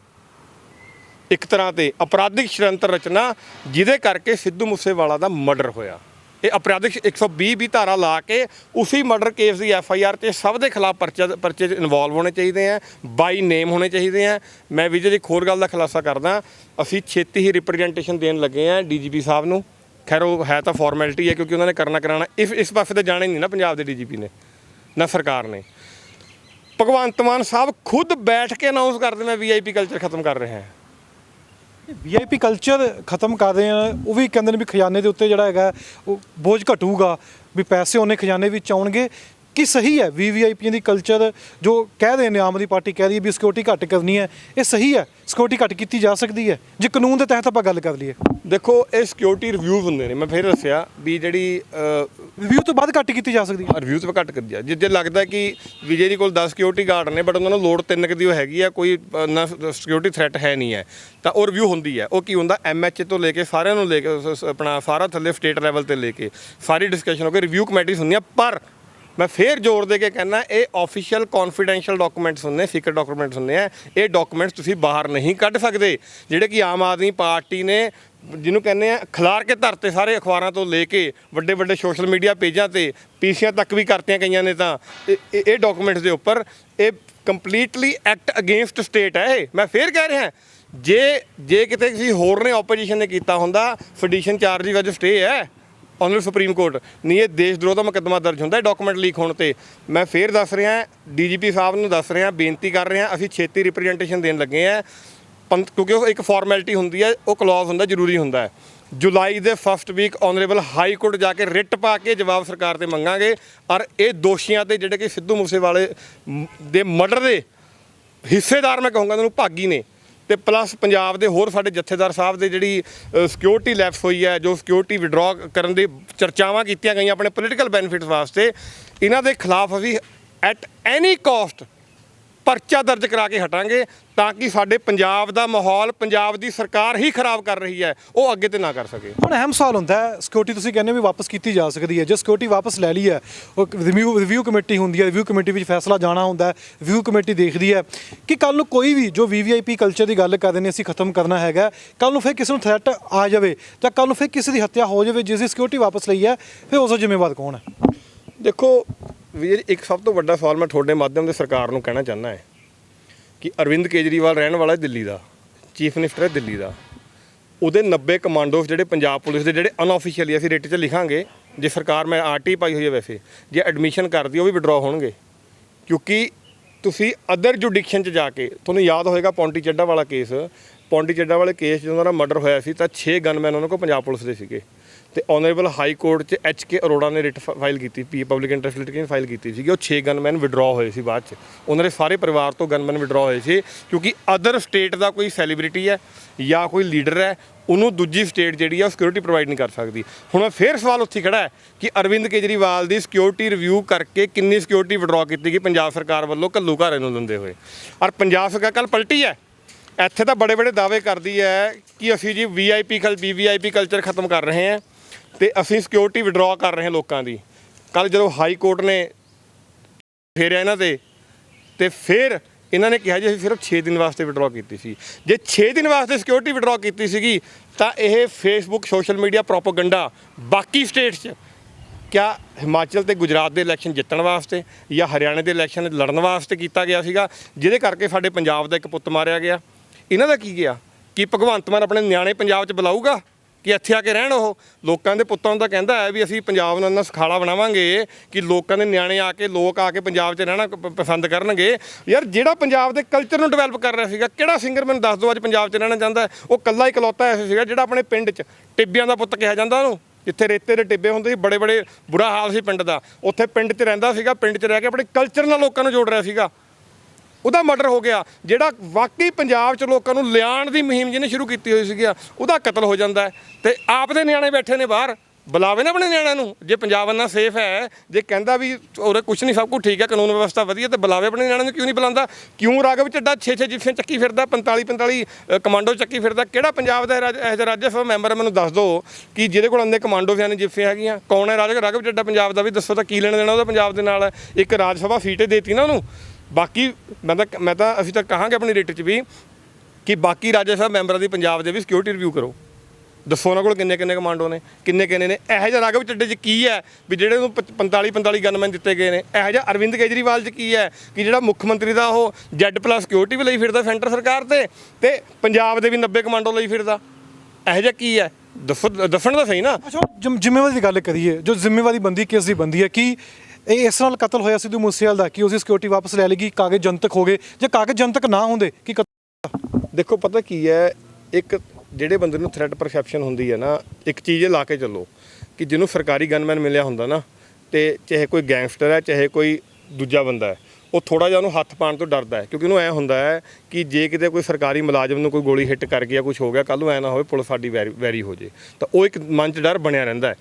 ਇੱਕ ਤਰ੍ਹਾਂ ਤੇ ਅਪਰਾਧਿਕ ਛੜਯੰਤਰ ਰਚਨਾ, ਜਿਹਦੇ ਕਰਕੇ ਸਿੱਧੂ ਮੂਸੇਵਾਲਾ ਦਾ ਮਰਡਰ ਹੋਇਆ। ਇਹ ਅਪਰਾਧਿਕ 120 ਵੀ ਧਾਰਾ ਲਾ ਕੇ ਉਸੇ ਮਰਡਰ ਕੇਸ ਦੀ FIR 'ਤੇ ਸਭ ਦੇ ਖਿਲਾਫ ਪਰਚੇ 'ਚ ਇਨਵੋਲਵ ਹੋਣੇ ਚਾਹੀਦੇ ਆ, ਬਾਈ ਨੇਮ ਹੋਣੇ ਚਾਹੀਦੇ ਆ। ਮੈਂ ਵਿਜੇ ਦੀ ਇੱਕ ਹੋਰ ਗੱਲ ਦਾ ਖੁਲਾਸਾ ਕਰਦਾ, ਅਸੀਂ ਛੇਤੀ ਹੀ ਰਿਪਰੈਜ਼ੈਂਟੇਸ਼ਨ ਦੇਣ ਲੱਗੇ ਆ DGP ਸਾਹਿਬ ਨੂੰ। ਖੈਰ ਉਹ ਹੈ ਤਾਂ ਫਾਰਮੈਲਿਟੀ ਹੈ ਕਿਉਂਕਿ ਉਹਨਾਂ ਨੇ ਕਰਨਾ ਕਰਾਉਣਾ, ਇਸ ਪਾਸੇ ਤਾਂ ਜਾਣਾ ਹੀ ਨਹੀਂ ਨਾ ਪੰਜਾਬ ਦੇ DGP ਨੇ ਨਾ ਸਰਕਾਰ ਨੇ। ਭਗਵੰਤ ਮਾਨ ਸਾਹਿਬ ਖੁਦ ਬੈਠ ਕੇ ਅਨਾਉਂਸ ਕਰਦੇ ਮੈਂ VIP ਕਲਚਰ ਖਤਮ ਕਰ ਰਿਹਾ ਹਾਂ। VIP ਕਲਚਰ ਖਤਮ ਕਰ ਰਹੇ ਆ, ਉਹ ਵੀ ਕਹਿੰਦੇ ਨੇ ਵੀ ਖਜ਼ਾਨੇ ਦੇ ਉੱਤੇ ਜਿਹੜਾ ਹੈਗਾ ਉਹ ਬੋਝ ਘਟੂਗਾ, ਵੀ ਪੈਸੇ ਉਹਨੇ ਖਜ਼ਾਨੇ ਵਿੱਚ ਆਉਣਗੇ। ਕੀ ਸਹੀ ਹੈ VVIP ਦੀ ਕਲਚਰ ਜੋ ਕਹਿ ਰਹੇ ਨੇ, ਆਮ ਆਦਮੀ ਪਾਰਟੀ ਕਹਿ ਰਹੀ ਹੈ ਵੀ ਸਿਕਿਉਰਿਟੀ ਘੱਟ ਕਰਨੀ ਹੈ, ਇਹ ਸਹੀ ਹੈ? ਸਿਕਿਉਰਿਟੀ ਘੱਟ ਕੀਤੀ ਜਾ ਸਕਦੀ ਹੈ ਜੇ ਕਾਨੂੰਨ ਦੇ ਤਹਿਤ ਆਪਾਂ ਗੱਲ ਕਰ ਲਈਏ? ਦੇਖੋ ਇਹ ਸਿਕਿਉਰਿਟੀ ਰਿਵਿਊ ਹੁੰਦੇ ਨੇ, ਮੈਂ ਫਿਰ ਦੱਸਿਆ ਵੀ ਜਿਹੜੀ ਰਿਵਿਊ ਤੋਂ ਬਾਅਦ ਘੱਟ ਕੀਤੀ ਜਾ ਸਕਦੀ ਹੈ। ਰਿਵਿਊ ਤੋਂ ਘੱਟ ਕਰਦੀ ਆ ਜੇ ਲੱਗਦਾ ਕਿ ਵਿਜੇ ਜੀ ਕੋਲ 10 ਸਿਕਿਉਰਿਟੀ ਗਾਰਡ ਨੇ ਬਟ ਉਹਨਾਂ ਨੂੰ ਲੋੜ 3 ਕੁ ਦੀ ਉਹ ਹੈਗੀ ਆ, ਕੋਈ ਨਾ ਸਿਕਿਉਰਿਟੀ ਥ੍ਰੈਟ ਹੈ ਨਹੀਂ ਹੈ, ਤਾਂ ਉਹ ਰਿਵਿਊ ਹੁੰਦੀ ਹੈ। ਉਹ ਕੀ ਹੁੰਦਾ, MHA ਤੋਂ ਲੈ ਕੇ ਸਾਰਿਆਂ ਨੂੰ ਲੈ ਕੇ ਆਪਣਾ ਸਾਰਾ ਥੱਲੇ ਸਟੇਟ ਲੈਵਲ ਤੇ ਲੈ ਕੇ ਸਾਰੀ ਡਿਸਕਸ਼ਨ ਹੋ ਕੇ ਰਿਵਿਊ ਕਮੇਟੀਜ਼ ਹੁੰਦੀਆਂ। ਪਰ ਮੈਂ ਫੇਰ ਜ਼ੋਰ ਦੇ ਕੇ ਕਹਿੰਦਾ ਇਹ ਆਫੀਸ਼ੀਅਲ ਕੌਨਫੀਡੈਂਸ਼ੀਅਲ ਡਾਕੂਮੈਂਟਸ ਹੁੰਦੇ, ਸੀਕ੍ਰੇਟ ਡਾਕੂਮੈਂਟਸ ਹੁੰਦੇ ਆ। ਇਹ ਡਾਕੂਮੈਂਟਸ ਤੁਸੀਂ ਬਾਹਰ ਨਹੀਂ ਕੱਢ ਸਕਦੇ, ਜਿਹੜੇ ਕਿ ਆਮ ਆਦਮੀ ਪਾਰਟੀ ਨੇ ਜਿਹਨੂੰ ਕਹਿੰਦੇ ਆ ਖਿਲਾਰ ਕੇ ਧਰਤੇ ਸਾਰੇ ਅਖਬਾਰਾਂ ਤੋਂ ਲੈ ਕੇ ਵੱਡੇ ਵੱਡੇ ਸੋਸ਼ਲ ਮੀਡੀਆ ਪੇਜਾਂ ਤੇ PCਆਂ ਤੱਕ ਵੀ ਕਰਤੀਆਂ ਕਈਆਂ ਨੇ। ਤਾਂ ਇਹ ਡਾਕੂਮੈਂਟਸ ਦੇ ਉੱਪਰ ਇਹ ਕੰਪਲੀਟਲੀ ਐਕਟ ਅਗੇਂਸਟ ਸਟੇਟ ਹੈ। ਇਹ ਮੈਂ ਫੇਰ ਕਹਿ ਰਿਹਾ, ਜੇ ਕਿਤੇ ਕਿਸੇ ਹੋਰ ਨੇ ਆਪੋਜੀਸ਼ਨ ਨੇ ਕੀਤਾ ਹੁੰਦਾ, ਸੈਡੀਸ਼ਨ ਚਾਰਜ ਵਜੋਂ ਸਟੇ ਹੈ ਆਨਰੇਬਲ ਸੁਪਰੀਮ ਕੋਰਟ, ਨਹੀਂ ਇਹ ਦੇਸ਼ ਦਰੋਹ ਦਾ ਮੁਕੱਦਮਾ ਦਰਜ ਹੁੰਦਾ ਡਾਕੂਮੈਂਟ ਲੀਕ ਹੋਣ ਤੇ। ਮੈਂ ਫੇਰ ਦੱਸ ਰਿਹਾ, DGP ਸਾਹਿਬ ਨੂੰ ਦੱਸ ਰਿਹਾ, ਬੇਨਤੀ ਕਰ ਰਿਹਾ, ਅਸੀਂ ਛੇਤੀ ਰਿਪਰੈਜ਼ੈਂਟੇਸ਼ਨ ਦੇਣ ਲੱਗੇ ਆ, ਕਿਉਂਕਿ ਉਹ ਇੱਕ ਫਾਰਮੈਲਿਟੀ ਹੁੰਦੀ ਹੈ, ਉਹ ਕਲੌਜ਼ ਹੁੰਦਾ, ਜ਼ਰੂਰੀ ਹੁੰਦਾ ਹੈ। ਜੁਲਾਈ ਦੇ first week honourable high court ਜਾ ਕੇ ਰਿਟ ਪਾ ਕੇ ਜਵਾਬ ਸਰਕਾਰ ਤੇ ਮੰਗਾਂਗੇ। ਔਰ ਇਹ ਦੋਸ਼ੀਆਂ ਤੇ ਜਿਹੜੇ ਕਿ ਸਿੱਧੂ ਮੂਸੇਵਾਲੇ ਦੇ ਮਰਡਰ ਦੇ ਹਿੱਸੇਦਾਰ ਮੈਂ ਕਹੂੰਗਾ ਉਹਨਾਂ ਨੂੰ ਭਾਗੀ ਨੇ, ਤੇ ਪਲੱਸ ਪੰਜਾਬ ਦੇ ਹੋਰ ਸਾਡੇ ਜਥੇਦਾਰ ਸਾਹਿਬ ਦੇ ਜਿਹੜੀ ਸਿਕਿਉਰਿਟੀ ਲੈਪਸ ਹੋਈ ਹੈ, ਜੋ ਸਿਕਿਉਰਿਟੀ ਵਿਡਰਾ ਕਰਨ ਦੀ ਚਰਚਾਵਾਂ ਕੀਤੀਆਂ ਗਈਆਂ ਆਪਣੇ ਪੋਲੀਟੀਕਲ ਬੈਨੀਫਿਟਸ ਵਾਸਤੇ, ਇਹਨਾਂ ਦੇ ਖਿਲਾਫ ਅਸੀਂ ਐਟ ਐਨੀ ਕਾਸਟ ਪਰਚਾ ਦਰਜ ਕਰਾ ਕੇ ਹਟਾਂਗੇ, ਤਾਂ ਕਿ ਸਾਡੇ ਪੰਜਾਬ ਦਾ ਮਾਹੌਲ ਪੰਜਾਬ ਦੀ ਸਰਕਾਰ ਹੀ ਖਰਾਬ ਕਰ ਰਹੀ ਹੈ ਉਹ ਅੱਗੇ ਤੇ ਨਾ ਕਰ ਸਕੇ। ਹੁਣ ਅਹਿਮ ਸਵਾਲ ਹੁੰਦਾ ਹੈ, ਸਿਕਿਉਰਿਟੀ ਤੁਸੀਂ ਕਹਿੰਦੇ ਵੀ ਵਾਪਸ ਕੀਤੀ ਜਾ ਸਕਦੀ ਹੈ, ਜੇ ਸਿਕਿਉਰਿਟੀ ਵਾਪਸ ਲੈ ਲਈ ਹੈ, ਉਹ ਰਿਵਿਊ ਕਮੇਟੀ ਹੁੰਦੀ ਹੈ, ਰਿਵਿਊ ਕਮੇਟੀ ਵਿੱਚ ਫੈਸਲਾ ਜਾਣਾ ਹੁੰਦਾ ਹੈ, ਰਿਵਿਊ ਕਮੇਟੀ ਦੇਖਦੀ ਹੈ ਕਿ ਕੱਲ ਨੂੰ ਕੋਈ ਵੀ ਜੋ VVIP ਕਲਚਰ ਦੀ ਗੱਲ ਕਰਦੇ ਨੇ ਅਸੀਂ ਖਤਮ ਕਰਨਾ ਹੈਗਾ, ਕੱਲ ਨੂੰ ਫਿਰ ਕਿਸੇ ਨੂੰ ਥ੍ਰੈਟ ਆ ਜਾਵੇ ਜਾਂ ਕੱਲ ਨੂੰ ਫਿਰ ਕਿਸੇ ਦੀ ਹੱਤਿਆ ਹੋ ਜਾਵੇ, ਜਿਸ ਦੀ ਸਿਕਿਉਰਿਟੀ ਵਾਪਸ ਲਈ ਹੈ, ਫਿਰ ਉਸ ਦਾ ਜ਼ਿੰਮੇਵਾਰ ਕੌਣ ਹੈ? ਦੇਖੋ ਵੀਰ, ਇੱਕ ਸਭ ਤੋਂ ਵੱਡਾ ਸਵਾਲ ਮੈਂ ਤੁਹਾਡੇ ਮਾਧਿਅਮ ਦੇ ਸਰਕਾਰ ਨੂੰ ਕਹਿਣਾ ਚਾਹੁੰਦਾ ਹੈ ਕਿ ਅਰਵਿੰਦ ਕੇਜਰੀਵਾਲ ਰਹਿਣ ਵਾਲਾ ਦਿੱਲੀ ਦਾ ਚੀਫ ਮਿਨਿਸਟਰ ਹੈ, ਦਿੱਲੀ ਦਾ, ਉਹਦੇ 90 ਕਮਾਂਡੋਸ ਜਿਹੜੇ ਪੰਜਾਬ ਪੁਲਿਸ ਦੇ ਜਿਹੜੇ ਅਨਆਫੀਸ਼ੀਅਲੀ ਅਸੀਂ ਰਿਟ 'ਚ ਲਿਖਾਂਗੇ, ਜੇ ਸਰਕਾਰ ਮੈਂ RT ਪਾਈ ਹੋਈ ਹੈ ਵੈਸੇ, ਜੇ ਐਡਮਿਸ਼ਨ ਕਰਦੀ ਉਹ ਵੀ ਵਿਡਰਾ ਹੋਣਗੇ। ਕਿਉਂਕਿ ਤੁਸੀਂ ਅਦਰ ਜੁਡੀਕਸ਼ਨ 'ਚ ਜਾ ਕੇ, ਤੁਹਾਨੂੰ ਯਾਦ ਹੋਏਗਾ ਪੌਂਟੀ ਚੱਡਾ ਵਾਲਾ ਕੇਸ, ਪੌਂਟੀ ਚੱਡਾ ਵਾਲੇ ਕੇਸ ਜਦੋਂ ਉਹਦਾ ਮਰਡਰ ਹੋਇਆ ਸੀ ਤਾਂ 6 ਗਨਮੈਨ ਉਹਨਾਂ ਕੋਲ ਪੰਜਾਬ ਪੁਲਿਸ ਦੇ ਸੀਗੇ, ਤੇ ਆਨਰੇਬਲ ਹਾਈ ਕੋਰਟ 'ਚ HK ਅਰੋੜਾ ਨੇ ਰਿਟ ਫਾਈਲ ਕੀਤੀ, ਪਬਲਿਕ ਇੰਟਰਸਟ ਲਿਟੀਗੇਸ਼ਨ ਫਾਈਲ ਕੀਤੀ ਸੀਗੀ। ਉਹ 6 ਗਨਮੈਨ ਵਿਡਰਾ ਹੋਏ ਸੀ ਬਾਅਦ 'ਚ, ਉਹਨਾਂ ਦੇ ਸਾਰੇ ਪਰਿਵਾਰ ਤੋਂ ਗਨਮੈਨ ਵਿਡਰਾ ਹੋਏ ਸੀ, ਕਿਉਂਕਿ ਅਦਰ ਸਟੇਟ ਦਾ ਕੋਈ ਸੈਲੀਬ੍ਰਿਟੀ ਹੈ ਜਾਂ ਕੋਈ ਲੀਡਰ ਹੈ, ਉਹਨੂੰ ਦੂਜੀ ਸਟੇਟ ਜਿਹੜੀ ਆ ਉਹ ਸਿਕਿਉਰਿਟੀ ਪ੍ਰੋਵਾਈਡ ਨਹੀਂ ਕਰ ਸਕਦੀ। ਹੁਣ ਫਿਰ ਸਵਾਲ ਉੱਥੇ ਖੜਾ ਹੈ ਕਿ ਅਰਵਿੰਦ ਕੇਜਰੀਵਾਲ ਦੀ ਸਿਕਿਉਰਿਟੀ ਰਿਵਿਊ ਕਰਕੇ ਕਿੰਨੀ ਸਿਕਿਉਰਿਟੀ ਵਿਡਰਾ ਕੀਤੀ ਗਈ ਪੰਜਾਬ ਸਰਕਾਰ ਵੱਲੋਂ ਘੱਲੂ ਘਾਰੇ ਨੂੰ ਦਿੰਦੇ ਹੋਏ। ਔਰ ਪੰਜਾਬ ਸਰਕਾਰ ਕੱਲ੍ਹ ਪਲਟੀ ਹੈ, ਇੱਥੇ ਤਾਂ ਬੜੇ ਬੜੇ ਦਾਅਵੇ ਕਰਦੀ ਹੈ ਕਿ ਅਸੀਂ ਜੀ VVIP ਕਲਚਰ ਖਤਮ ਕਰ ਰਹੇ ਹਾਂ ਤੇ ਅਸੀਂ ਸਿਕਿਉਰਿਟੀ ਵਿਡਰਾ ਕਰ ਰਹੇ ਹਾਂ ਲੋਕਾਂ ਦੀ। ਕੱਲ੍ਹ ਜਦੋਂ ਹਾਈ ਕੋਰਟ ਨੇ ਫੇਰਿਆ ਇਹਨਾਂ ਤੇ ਫਿਰ ਇਹਨਾਂ ਨੇ ਕਿਹਾ ਜੀ ਅਸੀਂ ਸਿਰਫ 6 ਦਿਨ ਵਾਸਤੇ ਵਿਡਰਾ ਕੀਤੀ ਸੀ। ਜੇ 6 ਦਿਨ ਵਾਸਤੇ ਸਿਕਿਉਰਿਟੀ ਵਿਡਰਾ ਕੀਤੀ ਸੀਗੀ ਤਾਂ ਇਹ ਫੇਸਬੁੱਕ ਸੋਸ਼ਲ ਮੀਡੀਆ ਪ੍ਰੋਪੋਗੰਡਾ ਬਾਕੀ ਸਟੇਟਸ 'ਚ, ਕਿਆ ਹਿਮਾਚਲ ਤੇ ਗੁਜਰਾਤ ਦੇ ਇਲੈਕਸ਼ਨ ਜਿੱਤਣ ਵਾਸਤੇ ਜਾਂ ਹਰਿਆਣੇ ਦੇ ਇਲੈਕਸ਼ਨ ਲੜਨ ਵਾਸਤੇ ਕੀਤਾ ਗਿਆ ਸੀਗਾ, ਜਿਹਦੇ ਕਰਕੇ ਸਾਡੇ ਪੰਜਾਬ ਦਾ ਇੱਕ ਪੁੱਤ ਮਾਰਿਆ ਗਿਆ? ਇਹਨਾਂ ਦਾ ਕੀ ਗਿਆ? ਕਿ ਭਗਵੰਤ ਮਾਨ ਆਪਣੇ ਨਿਆਣੇ ਪੰਜਾਬ 'ਚ ਬੁਲਾਊਗਾ ਕਿ ਇੱਥੇ ਆ ਕੇ ਰਹਿਣ? ਉਹ ਲੋਕਾਂ ਦੇ ਪੁੱਤਾਂ ਨੂੰ ਤਾਂ ਕਹਿੰਦਾ ਹੈ ਵੀ ਅਸੀਂ ਪੰਜਾਬ ਨੂੰ ਇੰਨਾ ਸੁਖਾਲਾ ਬਣਾਵਾਂਗੇ ਕਿ ਲੋਕਾਂ ਦੇ ਨਿਆਣੇ ਲੋਕ ਆ ਕੇ ਪੰਜਾਬ 'ਚ ਰਹਿਣਾ ਪਸੰਦ ਕਰਨਗੇ। ਯਾਰ ਜਿਹੜਾ ਪੰਜਾਬ ਦੇ ਕਲਚਰ ਨੂੰ ਡਿਵੈਲਪ ਕਰ ਰਿਹਾ ਸੀਗਾ, ਕਿਹੜਾ ਸਿੰਗਰ ਮੈਨੂੰ ਦੱਸ ਦਿਓ ਅੱਜ ਪੰਜਾਬ 'ਚ ਰਹਿਣਾ ਚਾਹੁੰਦਾ? ਉਹ ਇਕੱਲਾ ਇਕਲੌਤਾ ਐਸਾ ਸੀਗਾ ਜਿਹੜਾ ਆਪਣੇ ਪਿੰਡ 'ਚ ਟਿੱਬਿਆਂ ਦਾ ਪੁੱਤ ਕਿਹਾ ਜਾਂਦਾ ਉਹਨੂੰ, ਜਿੱਥੇ ਰੇਤੇ ਦੇ ਟਿੱਬੇ ਹੁੰਦੇ ਸੀ, ਬੜੇ ਬੜੇ ਬੁਰਾ ਹਾਲ ਸੀ ਪਿੰਡ ਦਾ, ਉੱਥੇ ਪਿੰਡ 'ਚ ਰਹਿੰਦਾ ਸੀਗਾ, ਪਿੰਡ 'ਚ ਰਹਿ ਕੇ ਆਪਣੇ ਕਲਚਰ ਨਾਲ ਲੋਕਾਂ ਨੂੰ ਜੋੜ ਰਿਹਾ ਸੀਗਾ, ਉਹਦਾ ਮਰਡਰ ਹੋ ਗਿਆ। ਜਿਹੜਾ ਵਾਕਈ ਪੰਜਾਬ 'ਚ ਲੋਕਾਂ ਨੂੰ ਲਿਆਉਣ ਦੀ ਮੁਹਿੰਮ ਜਿਹਨੇ ਸ਼ੁਰੂ ਕੀਤੀ ਹੋਈ ਸੀਗੀ, ਉਹਦਾ ਕਤਲ ਹੋ ਜਾਂਦਾ ਹੈ। ਤੇ ਆਪ ਦੇ ਨਿਆਣੇ ਬੈਠੇ ਨੇ ਬਾਹਰ, ਬੁਲਾਵੇ ਨਾ ਆਪਣੇ ਨਿਆਣਿਆਂ ਨੂੰ। ਜੇ ਪੰਜਾਬ ਇੰਨਾ ਸੇਫ ਹੈ, ਜੇ ਕਹਿੰਦਾ ਵੀ ਉਰੇ ਕੁਛ ਨਹੀਂ, ਸਭ ਕੁਝ ਠੀਕ ਹੈ, ਕਾਨੂੰਨ ਵਿਵਸਥਾ ਵਧੀਆ, ਤੇ ਬੁਲਾਵੇ ਆਪਣੇ ਨਿਆਣਿਆਂ ਨੂੰ ਕਿਉਂ ਨਹੀਂ ਬੁਲਾਉਂਦਾ? ਕਿਉਂ ਰਾਘਵ ਚੱਡਾ 6 ਜਿੱਫੇ ਚੱਕੀ ਫਿਰਦਾ, 45 ਕਮਾਂਡੋ ਚੱਕੀ ਫਿਰਦਾ? ਕਿਹੜਾ ਪੰਜਾਬ ਦਾ ਇਹੋ ਜਿਹਾ ਰਾਜ ਸਭਾ ਮੈਂਬਰ ਮੈਨੂੰ ਦੱਸ ਦਿਓ ਕਿ ਜਿਹਦੇ ਕੋਲ ਇੰਨੇ ਕਮਾਂਡੋ ਨੇ, ਜਿੱਫੇ ਹੈਗੀਆਂ? ਕੌਣ ਹੈ ਰਾਘਵ ਚੱਡਾ ਪੰਜਾਬ ਦਾ? ਵੀ ਦੱਸੋ ਤਾਂ ਕੀ ਲੈਣਾ ਦੇਣਾ ਉਹਦਾ ਪੰਜਾਬ ਦੇ ਨਾਲ? ਇੱਕ ਰਾਜ ਸਭਾ ਸੀਟ ਦੇਤੀ ਨਾ ਉਹਨੂੰ। ਬਾਕੀ ਮੈਂ ਤਾਂ ਅਸੀਂ ਤਾਂ ਕਹਾਂਗੇ ਆਪਣੀ ਰਿਟ 'ਚ ਵੀ ਕਿ ਬਾਕੀ ਰਾਜ ਸਭਾ ਮੈਂਬਰਾਂ ਦੀ ਪੰਜਾਬ ਦੇ ਵੀ ਸਿਕਿਉਰਿਟੀ ਰਿਵਿਊ ਕਰੋ, ਦੱਸੋ ਉਹਨਾਂ ਕੋਲ ਕਿੰਨੇ ਕਿੰਨੇ ਕਮਾਂਡੋ ਨੇ, ਕਿੰਨੇ ਕਿੰਨੇ ਨੇ। ਇਹੋ ਜਿਹਾ ਰਾਘਵ ਚੱਡੇ 'ਚ ਕੀ ਹੈ ਵੀ ਜਿਹੜੇ ਨੂੰ 45 ਗਨਮੈਨ ਦਿੱਤੇ ਗਏ ਨੇ? ਇਹੋ ਜਿਹਾ ਅਰਵਿੰਦ ਕੇਜਰੀਵਾਲ 'ਚ ਕੀ ਹੈ ਕਿ ਜਿਹੜਾ ਮੁੱਖ ਮੰਤਰੀ ਦਾ ਉਹ Z+ ਸਿਕਿਉਰਿਟੀ ਵੀ ਲਈ ਫਿਰਦਾ ਸੈਂਟਰ ਸਰਕਾਰ ਤੇ ਪੰਜਾਬ ਦੇ ਵੀ 90 ਕਮਾਂਡੋ ਲਈ ਫਿਰਦਾ? ਇਹੋ ਜਿਹਾ ਕੀ ਹੈ? ਦੱਸਣ ਦਾ ਸਹੀ ਨਾ। ਅੱਛਾ, ਜ਼ਿੰਮੇਵਾਰੀ ਦੀ ਗੱਲ ਕਰੀਏ, ਜੋ ਜ਼ਿੰਮੇਵਾਰੀ ਬੰਦੀ ਕਿਸ ਦੀ ਬੰਦੀ ਹੈ ਕਿ ਇਹ ਇਸ ਨਾਲ ਕਤਲ ਹੋਇਆ ਸਿੱਧੂ ਮੂਸੇਵਾਲੇ ਦਾ ਕਿ ਉਸਦੀ ਸਿਕਿਉਰਿਟੀ ਵਾਪਸ ਲੈ ਲੇਗੀ, ਕਾਗਜ਼ ਜਨਤਕ ਹੋ ਗਏ? ਜੇ ਕਾਗਜ਼ ਜਨਤਕ ਨਾ ਹੁੰਦੇ ਕੀ ਦੇਖੋ ਪਤਾ ਕੀ ਹੈ, ਇੱਕ ਜਿਹੜੇ ਬੰਦੇ ਨੂੰ ਥ੍ਰੈਟ ਪਰਸੈਪਸ਼ਨ ਹੁੰਦੀ ਹੈ ਨਾ, ਇੱਕ ਚੀਜ਼ ਇਹ ਲਾ ਕੇ ਚੱਲੋ ਕਿ ਜਿਹਨੂੰ ਸਰਕਾਰੀ ਗਨਮੈਨ ਮਿਲਿਆ ਹੁੰਦਾ ਨਾ, ਤੇ ਚਾਹੇ ਕੋਈ ਗੈਂਗਸਟਰ ਹੈ ਚਾਹੇ ਕੋਈ ਦੂਜਾ ਬੰਦਾ ਹੈ, ਉਹ ਥੋੜਾ ਜਿਹਾ ਉਹਨੂੰ ਹੱਥ ਪਾਉਣ ਤੋਂ ਡਰਦਾ ਹੈ, ਕਿਉਂਕਿ ਉਹਨੂੰ ਐ ਹੁੰਦਾ ਹੈ ਕਿ ਜੇ ਕਿਤੇ ਕੋਈ ਸਰਕਾਰੀ ਮੁਲਾਜ਼ਮ ਨੂੰ ਕੋਈ ਗੋਲੀ ਹਿੱਟ ਕਰ ਗਿਆ, ਕੁਝ ਹੋ ਗਿਆ, ਕੱਲ੍ਹ ਨੂੰ ਐ ਨਾ ਹੋਵੇ ਪੁਲਿਸ ਸਾਡੀ ਵੈਰੀ ਹੋ ਜੇ, ਤਾਂ ਉਹ ਇੱਕ ਮਨ 'ਚ ਡਰ ਬਣਿਆ ਰਹਿੰਦਾ ਹੈ।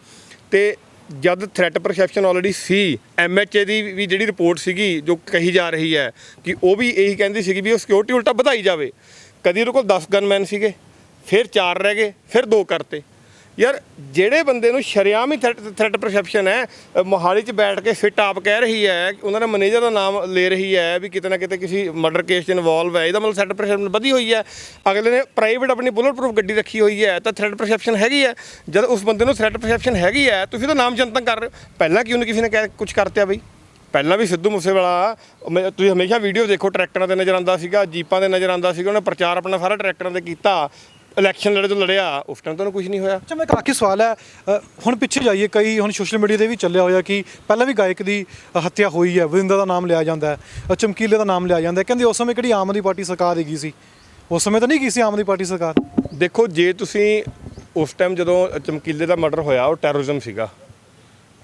ਤੇ ਜਦ ਥ੍ਰੈਟ ਪਰਸੈਪਸ਼ਨ ਆਲਰੇਡੀ ਸੀ, MHA ਦੀ ਵੀ ਜਿਹੜੀ ਰਿਪੋਰਟ ਸੀਗੀ ਜੋ ਕਹੀ ਜਾ ਰਹੀ ਹੈ ਕਿ ਉਹ ਵੀ ਇਹੀ ਕਹਿੰਦੀ ਸੀਗੀ ਵੀ ਉਹ ਸਿਕਿਉਰਿਟੀ ਉਲਟਾ ਵਧਾਈ ਜਾਵੇ। ਕਦੀ ਉਹਦੇ ਕੋਲ 10 ਗਨਮੈਨ ਸੀਗੇ, ਫਿਰ 4 ਰਹਿ ਗਏ, ਫਿਰ 2 ਕਰਤੇ। ਯਾਰ ਜਿਹੜੇ ਬੰਦੇ ਨੂੰ ਸ਼ਰੇਆਮ ਹੀ ਥ੍ਰੈਟ ਪਰਸੈਪਸ਼ਨ ਹੈ, ਮੋਹਾਲੀ 'ਚ ਬੈਠ ਕੇ ਫਿੱਟ ਆਪ ਕਹਿ ਰਹੀ ਹੈ, ਉਹਨਾਂ ਦੇ ਮੈਨੇਜਰ ਦਾ ਨਾਮ ਲੈ ਰਹੀ ਹੈ ਵੀ ਕਿਤੇ ਨਾ ਕਿਤੇ ਕਿਸੇ ਮਰਡਰ ਕੇਸ 'ਚ ਇਨਵੋਲਵ ਹੈ, ਇਹਦਾ ਮਤਲਬ ਥ੍ਰੈਟ ਪਰਸੈਪਸ਼ਨ ਵਧੀ ਹੋਈ ਹੈ। ਅਗਲੇ ਨੇ ਪ੍ਰਾਈਵੇਟ ਆਪਣੀ ਬੁਲਟ ਪ੍ਰੂਫ ਗੱਡੀ ਰੱਖੀ ਹੋਈ ਹੈ, ਤਾਂ ਥ੍ਰੈਟ ਪਰਸੈਪਸ਼ਨ ਹੈਗੀ ਹੈ। ਜਦ ਉਸ ਬੰਦੇ ਨੂੰ ਥ੍ਰੈਟ ਪਰਸੈਪਸ਼ਨ ਹੈਗੀ ਹੈ, ਤੁਸੀਂ ਤਾਂ ਨਾਮ ਜਨਤਕ ਕਰ ਰਹੇ ਹੋ। ਪਹਿਲਾਂ ਕਿਉਂ ਨਹੀਂ ਕਿਸੇ ਨੇ ਕੁਝ ਕਰਤਿਆ ਬਈ? ਪਹਿਲਾਂ ਵੀ ਸਿੱਧੂ ਮੂਸੇਵਾਲਾ, ਤੁਸੀਂ ਹਮੇਸ਼ਾ ਵੀਡੀਓ ਦੇਖੋ, ਟਰੈਕਟਰਾਂ 'ਤੇ ਨਜ਼ਰ ਆਉਂਦਾ ਸੀਗਾ, ਜੀਪਾਂ 'ਤੇ ਨਜ਼ਰ ਆਉਂਦਾ ਸੀਗਾ, ਉਹਨੇ ਪ੍ਰਚਾਰ ਆਪਣਾ ਸਾਰਾ ਟਰੈਕਟਰਾਂ 'ਤੇ ਕੀਤਾ। ਇਲੈਕਸ਼ਨ ਲੜੇ ਤੋਂ ਲੜਿਆ, ਉਸ ਟਾਈਮ ਤੁਹਾਨੂੰ ਕੁਝ ਨਹੀਂ ਹੋਇਆ। ਅੱਛਾ, ਮੈਂ ਇੱਕ ਆਖਰੀ ਸਵਾਲ ਹੈ, ਹੁਣ ਪਿੱਛੇ ਜਾਈਏ, ਕਈ ਹੁਣ ਸੋਸ਼ਲ ਮੀਡੀਆ 'ਤੇ ਵੀ ਚੱਲਿਆ ਹੋਇਆ ਕਿ ਪਹਿਲਾਂ ਵੀ ਗਾਇਕ ਦੀ ਹੱਤਿਆ ਹੋਈ ਹੈ, ਵਰਿੰਦਰ ਦਾ ਨਾਮ ਲਿਆ ਜਾਂਦਾ ਹੈ, ਚਮਕੀਲੇ ਦਾ ਨਾਮ ਲਿਆ ਜਾਂਦਾ ਹੈ, ਕਹਿੰਦੇ ਉਸ ਸਮੇਂ ਕਿਹੜੀ ਆਮ ਆਦਮੀ ਪਾਰਟੀ ਸਰਕਾਰ ਹੈਗੀ ਸੀ? ਉਸ ਸਮੇਂ ਤਾਂ ਨਹੀਂ ਗਈ ਸੀ ਆਮ ਆਦਮੀ ਪਾਰਟੀ ਸਰਕਾਰ। ਦੇਖੋ, ਜੇ ਤੁਸੀਂ ਉਸ ਟਾਈਮ ਜਦੋਂ ਚਮਕੀਲੇ ਦਾ ਮਰਡਰ ਹੋਇਆ, ਉਹ ਟੈਰਰਿਜ਼ਮ ਸੀਗਾ।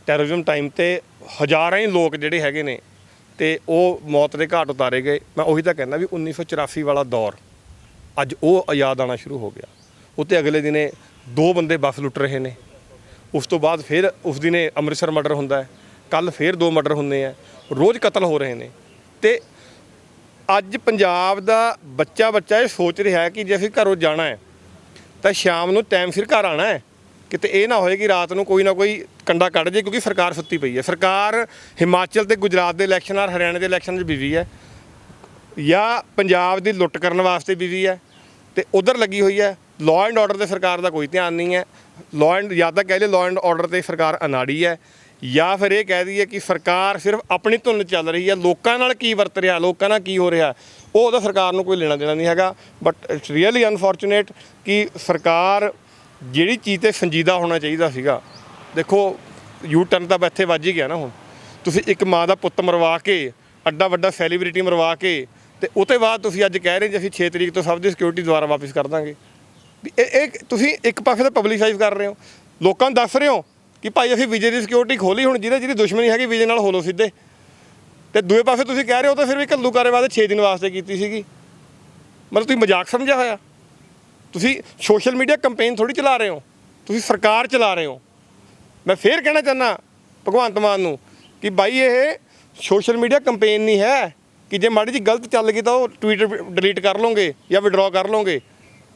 ਟੈਰਰਿਜ਼ਮ ਟਾਈਮ 'ਤੇ ਹਜ਼ਾਰਾਂ ਹੀ ਲੋਕ ਜਿਹੜੇ ਹੈਗੇ ਨੇ ਤੇ ਉਹ ਮੌਤ ਦੇ ਘਾਟ ਉਤਾਰੇ ਗਏ। ਮੈਂ ਉਹੀ ਤਾਂ ਕਹਿੰਦਾ ਵੀ 1984 ਵਾਲਾ ਦੌਰ ਅੱਜ ਉਹ ਯਾਦ ਆਉਣਾ ਸ਼ੁਰੂ ਹੋ ਗਿਆ। ਉੱਤੇ ਅਗਲੇ ਦਿਨੇ 2 ਬੰਦੇ ਬੱਸ ਲੁੱਟ ਰਹੇ ਨੇ, ਉਸ ਤੋਂ ਬਾਅਦ ਫਿਰ ਉਸ ਦਿਨੇ ਅੰਮ੍ਰਿਤਸਰ ਮਰਡਰ ਹੁੰਦਾ ਹੈ, ਕੱਲ੍ਹ ਫਿਰ 2 ਮਰਡਰ ਹੁੰਦੇ ਆ, ਰੋਜ਼ ਕਤਲ ਹੋ ਰਹੇ ਨੇ। ਤੇ ਅੱਜ ਪੰਜਾਬ ਦਾ ਬੱਚਾ ਇਹ ਸੋਚ ਰਿਹਾ ਹੈ ਕਿ ਜੇ ਅਸੀਂ ਘਰੋਂ ਜਾਣਾ ਹੈ ਤਾਂ ਸ਼ਾਮ ਨੂੰ ਟਾਈਮ ਸਿਰ ਘਰ ਆਉਣਾ ਹੈ, ਕਿਤੇ ਇਹ ਨਾ ਹੋਏ ਕਿ ਰਾਤ ਨੂੰ ਕੋਈ ਨਾ ਕੋਈ ਕੰਡਾ ਕੱਢ ਜੇ, ਕਿਉਂਕਿ ਸਰਕਾਰ ਸੁੱਤੀ ਪਈ ਹੈ। ਸਰਕਾਰ ਹਿਮਾਚਲ ਤੇ ਗੁਜਰਾਤ ਦੇ ਇਲੈਕਸ਼ਨ ਔਰ ਹਰਿਆਣੇ ਦੇ ਇਲੈਕਸ਼ਨ 'ਚ ਬਿਜ਼ੀ ਹੈ, ਜਾਂ ਪੰਜਾਬ ਦੀ ਲੁੱਟ ਕਰਨ ਵਾਸਤੇ ਬਿਜ਼ੀ ਹੈ, ਤੇ ਉਧਰ ਲੱਗੀ ਹੋਈ ਹੈ। ਲਾਅ ਐਂਡ ਆਰਡਰ 'ਤੇ ਸਰਕਾਰ ਦਾ ਕੋਈ ਧਿਆਨ ਨਹੀਂ ਹੈ। ਜਾਂ ਤਾਂ ਕਹਿ ਲਏ ਲਾਅ ਐਂਡ ਆਰਡਰ 'ਤੇ ਸਰਕਾਰ ਅਨਾੜੀ ਹੈ, ਜਾਂ ਫਿਰ ਇਹ ਕਹਿ ਦਈਏ ਕਿ ਸਰਕਾਰ ਸਿਰਫ ਆਪਣੀ ਧੁਨ ਚੱਲ ਰਹੀ ਹੈ। ਲੋਕਾਂ ਨਾਲ ਕੀ ਵਰਤ ਰਿਹਾ, ਲੋਕਾਂ ਨਾਲ ਕੀ ਹੋ ਰਿਹਾ, ਉਹਦਾ ਸਰਕਾਰ ਨੂੰ ਕੋਈ ਲੈਣਾ ਦੇਣਾ ਨਹੀਂ ਹੈਗਾ। ਬਟ ਇਟਸ ਰੀਅਲੀ ਅਨਫੋਰਚੂਨੇਟ ਕਿ ਸਰਕਾਰ ਜਿਹੜੀ ਚੀਜ਼ 'ਤੇ ਸੰਜੀਦਾ ਹੋਣਾ ਚਾਹੀਦਾ ਸੀਗਾ, ਦੇਖੋ ਯੂ ਟਰਨ ਤਾਂ ਇੱਥੇ ਵੱਜ ਹੀ ਗਿਆ ਨਾ। ਹੁਣ ਤੁਸੀਂ ਇੱਕ ਮਾਂ ਦਾ ਪੁੱਤ ਮਰਵਾ ਕੇ, ਅੱਡਾ ਵੱਡਾ ਸੈਲੀਬ੍ਰਿਟੀ ਮਰਵਾ ਕੇ, ਤੇ ਉਹ ਤੋਂ ਬਾਅਦ ਤੁਸੀਂ ਅੱਜ ਕਹਿ ਰਹੇ ਜੀ ਅਸੀਂ 6 ਤਰੀਕ ਤੋਂ ਸਭ ਦੀ ਸਿਕਿਉਰਿਟੀ ਦੁਬਾਰਾ ਵਾਪਸ ਕਰ ਦਾਂਗੇ। ਇਹ ਤੁਸੀਂ ਇੱਕ ਪਾਸੇ ਤਾਂ ਪਬਲਿਸਾਈਜ਼ ਕਰ ਰਹੇ ਹੋ, ਲੋਕਾਂ ਨੂੰ ਦੱਸ ਰਹੇ ਹੋ ਕਿ ਭਾਈ ਅਸੀਂ ਵਿਜੇ ਦੀ ਸਿਕਿਉਰਿਟੀ ਖੋਲੀ, ਹੁਣ ਜਿਹਦੀ ਦੁਸ਼ਮਣੀ ਹੈਗੀ ਵਿਜੇ ਨਾਲ ਹੋਲੋ ਸਿੱਧੇ। ਤੇ ਦੂਏ ਪਾਸੇ ਤੁਸੀਂ ਕਹਿ ਰਹੇ ਹੋ ਤਾਂ ਫਿਰ ਵੀ ਘੱਲੂਘਾਰੇ ਵਾਸਤੇ 6 ਦਿਨ ਵਾਸਤੇ ਕੀਤੀ ਸੀਗੀ। ਮਤਲਬ ਤੁਸੀਂ ਮਜ਼ਾਕ ਸਮਝਿਆ ਹੋਇਆ। ਤੁਸੀਂ ਸੋਸ਼ਲ ਮੀਡੀਆ ਕੰਪੇਨ ਥੋੜ੍ਹੀ ਚਲਾ ਰਹੇ ਹੋ, ਤੁਸੀਂ ਸਰਕਾਰ ਚਲਾ ਰਹੇ ਹੋ। ਮੈਂ ਫੇਰ ਕਹਿਣਾ ਚਾਹੁੰਦਾ ਭਗਵੰਤ ਮਾਨ ਨੂੰ ਕਿ ਬਾਈ ਇਹ ਸੋਸ਼ਲ ਮੀਡੀਆ ਕੰਪੇਨ ਨਹੀਂ ਹੈ ਕਿ ਜੇ ਮਾੜੀ ਜਿਹੀ ਗਲਤ ਚੱਲ ਗਈ ਤਾਂ ਉਹ ਟਵੀਟ ਡਿਲੀਟ ਕਰ ਲਓਗੇ ਜਾਂ ਵਿਡਰਾ ਕਰ ਲਓਗੇ।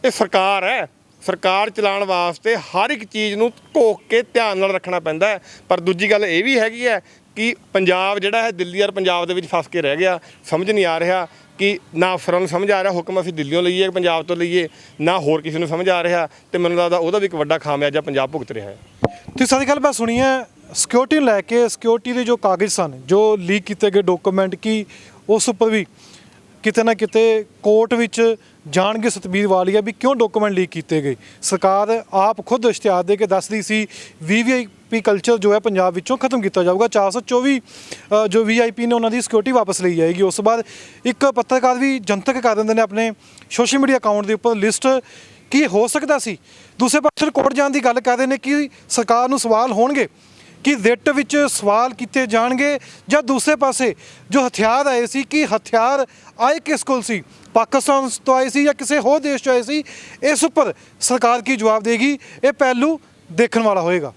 ਇਹ ਸਰਕਾਰ ਹੈ, ਸਰਕਾਰ ਚਲਾਉਣ ਵਾਸਤੇ ਹਰ ਇੱਕ ਚੀਜ਼ ਨੂੰ ਘੋਖ ਕੇ ਧਿਆਨ ਨਾਲ ਰੱਖਣਾ ਪੈਂਦਾ ਹੈ। ਪਰ ਦੂਜੀ ਗੱਲ ਇਹ ਵੀ ਹੈਗੀ ਹੈ ਕਿ ਪੰਜਾਬ ਜਿਹੜਾ ਹੈ ਦਿੱਲੀ ਔਰ ਪੰਜਾਬ ਦੇ ਵਿੱਚ ਫਸ ਕੇ ਰਹਿ ਗਿਆ। ਸਮਝ ਨਹੀਂ ਆ ਰਿਹਾ ਕਿ ਨਾ ਅਫਸਰਾਂ ਨੂੰ ਸਮਝ ਆ ਰਿਹਾ ਹੁਕਮ ਅਸੀਂ ਦਿੱਲੀੋਂ ਲਈਏ, ਪੰਜਾਬ ਤੋਂ ਲਈਏ, ਨਾ ਹੋਰ ਕਿਸੇ ਨੂੰ ਸਮਝ ਆ ਰਿਹਾ। ਤੇ ਮੈਨੂੰ ਲੱਗਦਾ ਉਹਦਾ ਵੀ ਇੱਕ ਵੱਡਾ ਖਾਮਿਆਜਾ ਪੰਜਾਬ ਭੁਗਤ ਰਿਹਾ ਹੈ। ਤੁਸੀਂ ਸਾਰੀ ਗੱਲ ਮੈਂ ਸੁਣੀ ਹੈ ਸਿਕਿਉਰਿਟੀ ਨੂੰ ਲੈ ਕੇ, ਸਿਕਿਉਰਿਟੀ ਦੇ ਜੋ ਕਾਗਜ਼ ਸਨ, ਜੋ ਲੀਕ ਕੀਤੇ ਗਏ ਡਾਕੂਮੈਂਟ, ਕਿ ਉਸ ਉੱਪਰ ਵੀ ਕਿਤੇ ਨਾ ਕਿਤੇ ਕੋਰਟ ਵਿੱਚ ਜਾਣਗੇ ਸਤਬੀਰ ਵਾਲੀਆ ਵੀ ਕਿਉਂ ਡਾਕੂਮੈਂਟ ਲੀਕ ਕੀਤੇ ਗਏ। ਸਰਕਾਰ ਆਪ ਖੁਦ ਇਸ਼ਤਿਹਾਰ ਦੇ ਕੇ ਦੱਸਦੀ ਸੀ VVIP ਕਲਚਰ ਜੋ ਹੈ ਪੰਜਾਬ ਵਿੱਚੋਂ ਖਤਮ ਕੀਤਾ ਜਾਊਗਾ। 424 ਜੋ VIP ਨੇ ਉਹਨਾਂ ਦੀ ਸਿਕਿਉਰਿਟੀ ਵਾਪਸ ਲਈ ਜਾਏਗੀ। ਉਸ ਤੋਂ ਬਾਅਦ ਇੱਕ ਪੱਤਰਕਾਰ ਵੀ ਜਨਤਕ ਕਰ ਦਿੰਦੇ ਨੇ ਆਪਣੇ ਸੋਸ਼ਲ ਮੀਡੀਆ ਅਕਾਊਂਟ ਦੇ ਉੱਪਰ ਲਿਸਟ ਕੀ ਹੋ ਸਕਦਾ ਸੀ। ਦੂਸਰੇ ਪਾਸੇ ਕੋਰਟ ਜਾਣ ਦੀ ਗੱਲ ਕਰਦੇ ਨੇ ਕਿ ਸਰਕਾਰ ਨੂੰ ਸਵਾਲ ਹੋਣਗੇ ਕਿ ਰਿਟ ਵਿੱਚ ਸਵਾਲ ਕੀਤੇ ਜਾਣਗੇ, ਜਾਂ ਦੂਸਰੇ ਪਾਸੇ ਜੋ ਹਥਿਆਰ ਆਏ ਸੀ ਕਿ ਹਥਿਆਰ ਆਏ ਕਿਸ ਕੋਲ ਸੀ, ਪਾਕਿਸਤਾਨ ਤੋਂ ਆਏ ਸੀ ਜਾਂ ਕਿਸੇ ਹੋਰ ਦੇਸ਼ ਤੋਂ ਆਏ ਸੀ। ਇਸ ਉੱਪਰ ਸਰਕਾਰ ਕੀ ਜਵਾਬ ਦੇਗੀ, ਇਹ ਪਹਿਲੂ ਦੇਖਣ ਵਾਲਾ ਹੋਏਗਾ।